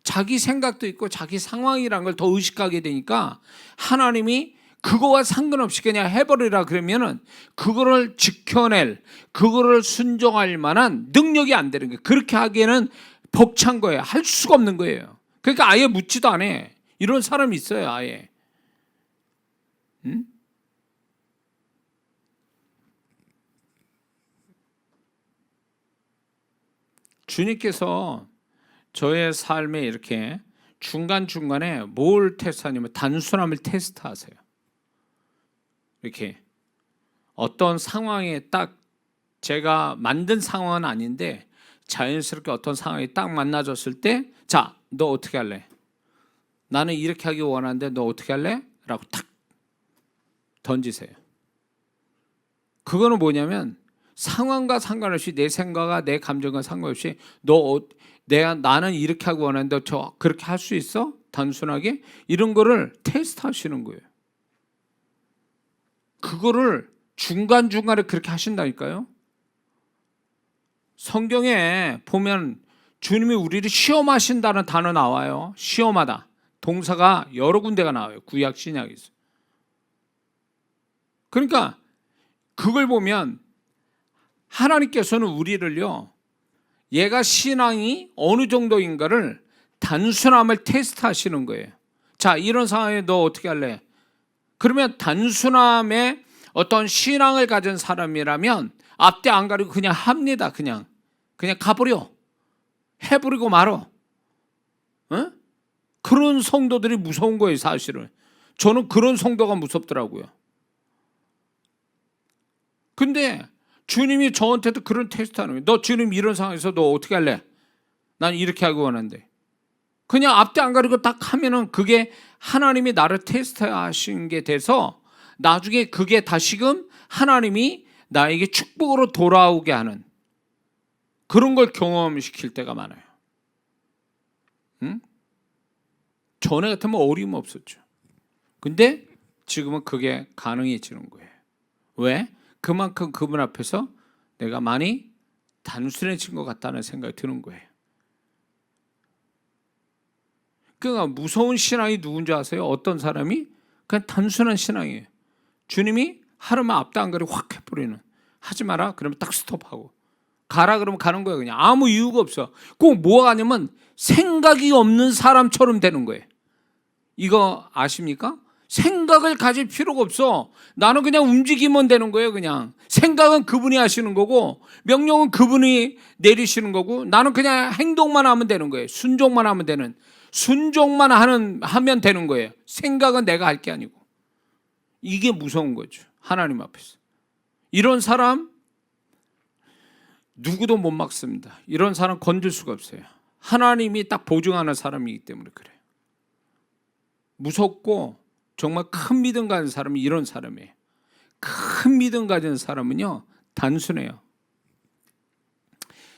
자기 생각도 있고 자기 상황이란 걸 더 의식하게 되니까 하나님이 그거와 상관없이 그냥 해버리라 그러면은 그거를 지켜낼, 그거를 순종할 만한 능력이 안 되는 거예요. 그렇게 하기에는 벅찬 거예요. 할 수가 없는 거예요. 그러니까 아예 묻지도 않아. 이런 사람이 있어요, 아예. 응? 주님께서 저의 삶에 이렇게 중간중간에 뭘 테스트하냐면 단순함을 테스트하세요. 이렇게 어떤 상황에 딱 제가 만든 상황은 아닌데 자연스럽게 어떤 상황이 딱 만나졌을 때 자, 너 어떻게 할래? 나는 이렇게 하기 원하는데 너 어떻게 할래? 라고 탁 던지세요. 그거는 뭐냐면 상황과 상관없이 내 생각과 내 감정과 상관없이 나는 이렇게 하고 원하는데 저 그렇게 할 수 있어? 단순하게 이런 거를 테스트하시는 거예요. 그거를 중간중간에 그렇게 하신다니까요. 성경에 보면 주님이 우리를 시험하신다는 단어 나와요. 시험하다. 동사가 여러 군데가 나와요. 구약 신약에서. 그러니까 그걸 보면 하나님께서는 우리를요, 얘가 신앙이 어느 정도인가를 단순함을 테스트하시는 거예요. 자, 이런 상황에 너 어떻게 할래? 그러면 단순함에 어떤 신앙을 가진 사람이라면 앞뒤 안 가리고 그냥 합니다. 그냥 가버려. 해버리고 말어. 어? 그런 성도들이 무서운 거예요, 사실은. 저는 그런 성도가 무섭더라고요. 근데 주님이 저한테도 그런 테스트 하는 거예요. 너 주님 이런 상황에서 너 어떻게 할래? 난 이렇게 하고 원하는데. 그냥 앞뒤 안 가리고 딱 하면은 그게 하나님이 나를 테스트하신 게 돼서 나중에 그게 다시금 하나님이 나에게 축복으로 돌아오게 하는 그런 걸 경험시킬 때가 많아요. 응? 전에 같으면 어림없었죠. 근데 지금은 그게 가능해지는 거예요. 왜? 그만큼 그분 앞에서 내가 많이 단순해진 것 같다는 생각이 드는 거예요. 그러니까 무서운 신앙이 누군지 아세요? 어떤 사람이 그냥 단순한 신앙이에요. 주님이 하루만 앞도 안 가리고 확 해버리는. 하지 마라 그러면 딱 스톱하고, 가라 그러면 가는 거예요. 그냥 아무 이유가 없어. 꼭 뭐가 아니면 생각이 없는 사람처럼 되는 거예요. 이거 아십니까? 생각을 가질 필요가 없어. 나는 그냥 움직이면 되는 거예요. 그냥 생각은 그분이 하시는 거고 명령은 그분이 내리시는 거고, 나는 그냥 행동만 하면 되는 거예요. 순종만 하면 되는, 순종만 하면 되는 거예요. 생각은 내가 할 게 아니고. 이게 무서운 거죠, 하나님 앞에서. 이런 사람 누구도 못 막습니다. 이런 사람 건들 수가 없어요. 하나님이 딱 보증하는 사람이기 때문에 그래요. 무섭고 정말 큰 믿음 가진 사람이 이런 사람이에요. 큰 믿음 가진 사람은요, 단순해요.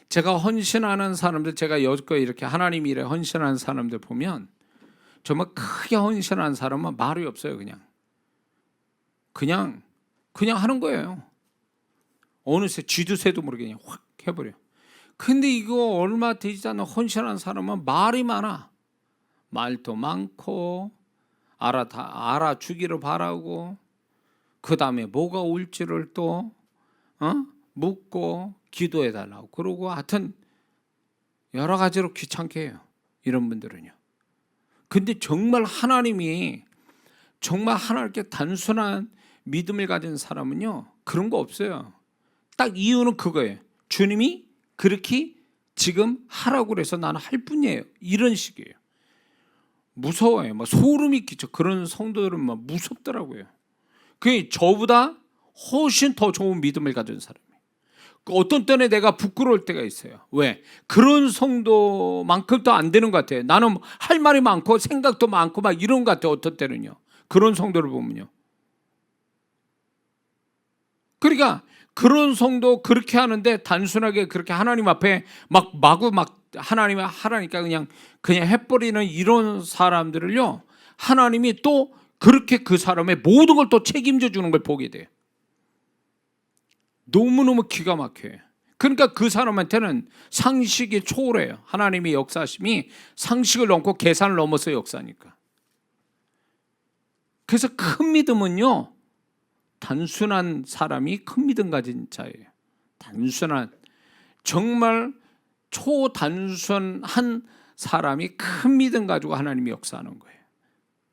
제가 헌신하는 사람들, 제가 여지껏 이렇게 하나님 일에 헌신하는 사람들 보면 정말 크게 헌신하는 사람은 말이 없어요. 그냥 하는 거예요. 어느새 쥐도 새도 모르게 그냥 확 해버려. 근데 이거 얼마 되지 않는 헌신하는 사람은 말이 많아. 말도 많고 알아주기를 바라고, 그 다음에 뭐가 올지를 또 묻고 기도해달라고 그러고, 하여튼 여러 가지로 귀찮게 해요, 이런 분들은요. 근데 정말 하나님이 정말 하나님께 단순한 믿음을 가진 사람은요, 그런 거 없어요. 딱 이유는 그거예요. 주님이 그렇게 지금 하라고 그래서 나는 할 뿐이에요, 이런 식이에요. 무서워요. 막 소름이 끼쳐. 그런 성도들은 막 무섭더라고요. 그게 저보다 훨씬 더 좋은 믿음을 가진 사람이에요. 어떤 때는 내가 부끄러울 때가 있어요. 왜? 그런 성도만큼 더 안 되는 것 같아요. 나는 할 말이 많고 생각도 많고 막 이런 것 같아요. 어떤 때는요. 그런 성도를 보면요. 그러니까 그런 성도 그렇게 하는데 단순하게 그렇게 하나님 앞에 마구 하나님이 하라니까 그냥 해버리는 이런 사람들을요, 하나님이 또 그렇게 그 사람의 모든 걸 또 책임져 주는 걸 보게 돼요. 너무너무 기가 막혀요. 그러니까 그 사람한테는 상식이 초월해요. 하나님의 역사심이 상식을 넘고 계산을 넘어서 역사니까. 그래서 큰 믿음은요, 단순한 사람이 큰 믿음 가진 자예요. 단순한, 정말 초단순한 사람이 큰 믿음 가지고 하나님이 역사하는 거예요.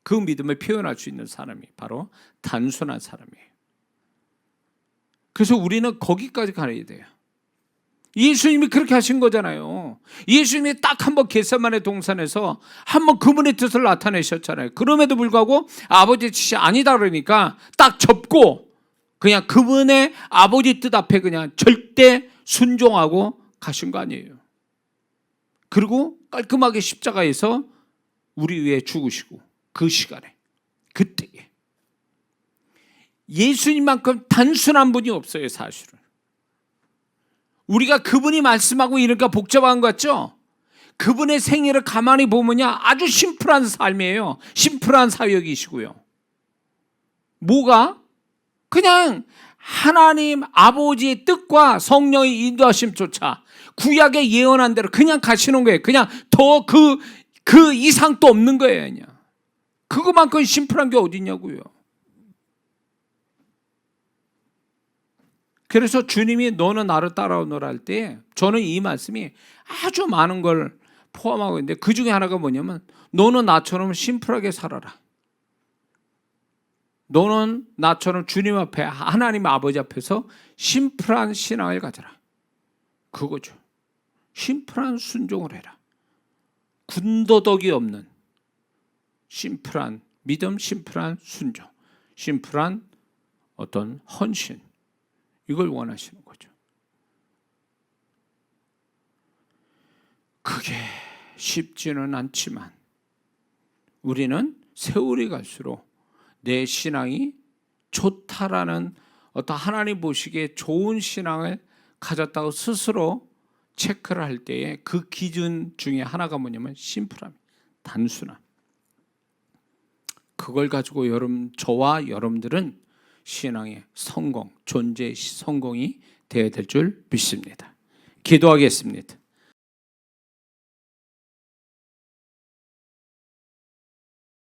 그 믿음을 표현할 수 있는 사람이 바로 단순한 사람이에요. 그래서 우리는 거기까지 가야 돼요. 예수님이 그렇게 하신 거잖아요. 예수님이 딱 한 번 겟세마네 동산에서 한 번 그분의 뜻을 나타내셨잖아요. 그럼에도 불구하고 아버지 뜻이 아니다 그러니까 딱 접고 그냥 그분의 아버지 뜻 앞에 그냥 절대 순종하고 가신 거 아니에요. 그리고 깔끔하게 십자가에서 우리 위해 죽으시고, 그 시간에, 그때에 예수님만큼 단순한 분이 없어요. 사실은 우리가 그분이 말씀하고 이러니까 복잡한 것 같죠? 그분의 생애를 가만히 보면요, 아주 심플한 삶이에요. 심플한 사역이시고요. 뭐가? 그냥 하나님 아버지의 뜻과 성령의 인도하심조차 구약에 예언한 대로 그냥 가시는 거예요. 그냥 더 그 이상 또 없는 거예요. 그냥 그거만큼 심플한 게 어딨냐고요. 그래서 주님이 너는 나를 따라오너라 할 때 저는 이 말씀이 아주 많은 걸 포함하고 있는데, 그 중에 하나가 뭐냐면 너는 나처럼 심플하게 살아라. 너는 나처럼 주님 앞에, 하나님 아버지 앞에서 심플한 신앙을 가져라. 그거죠. 심플한 순종을 해라. 군더더기 없는 심플한 믿음, 심플한 순종, 심플한 어떤 헌신, 이걸 원하시는 거죠. 그게 쉽지는 않지만 우리는 세월이 갈수록 내 신앙이 좋다라는 어떤 하나님 보시기에 좋은 신앙을 가졌다고 스스로 체크를 할 때에 그 기준 중에 하나가 뭐냐면 심플함, 단순함. 그걸 가지고 저와 여러분들은 신앙의 성공, 존재의 성공이 되어야 될 줄 믿습니다. 기도하겠습니다.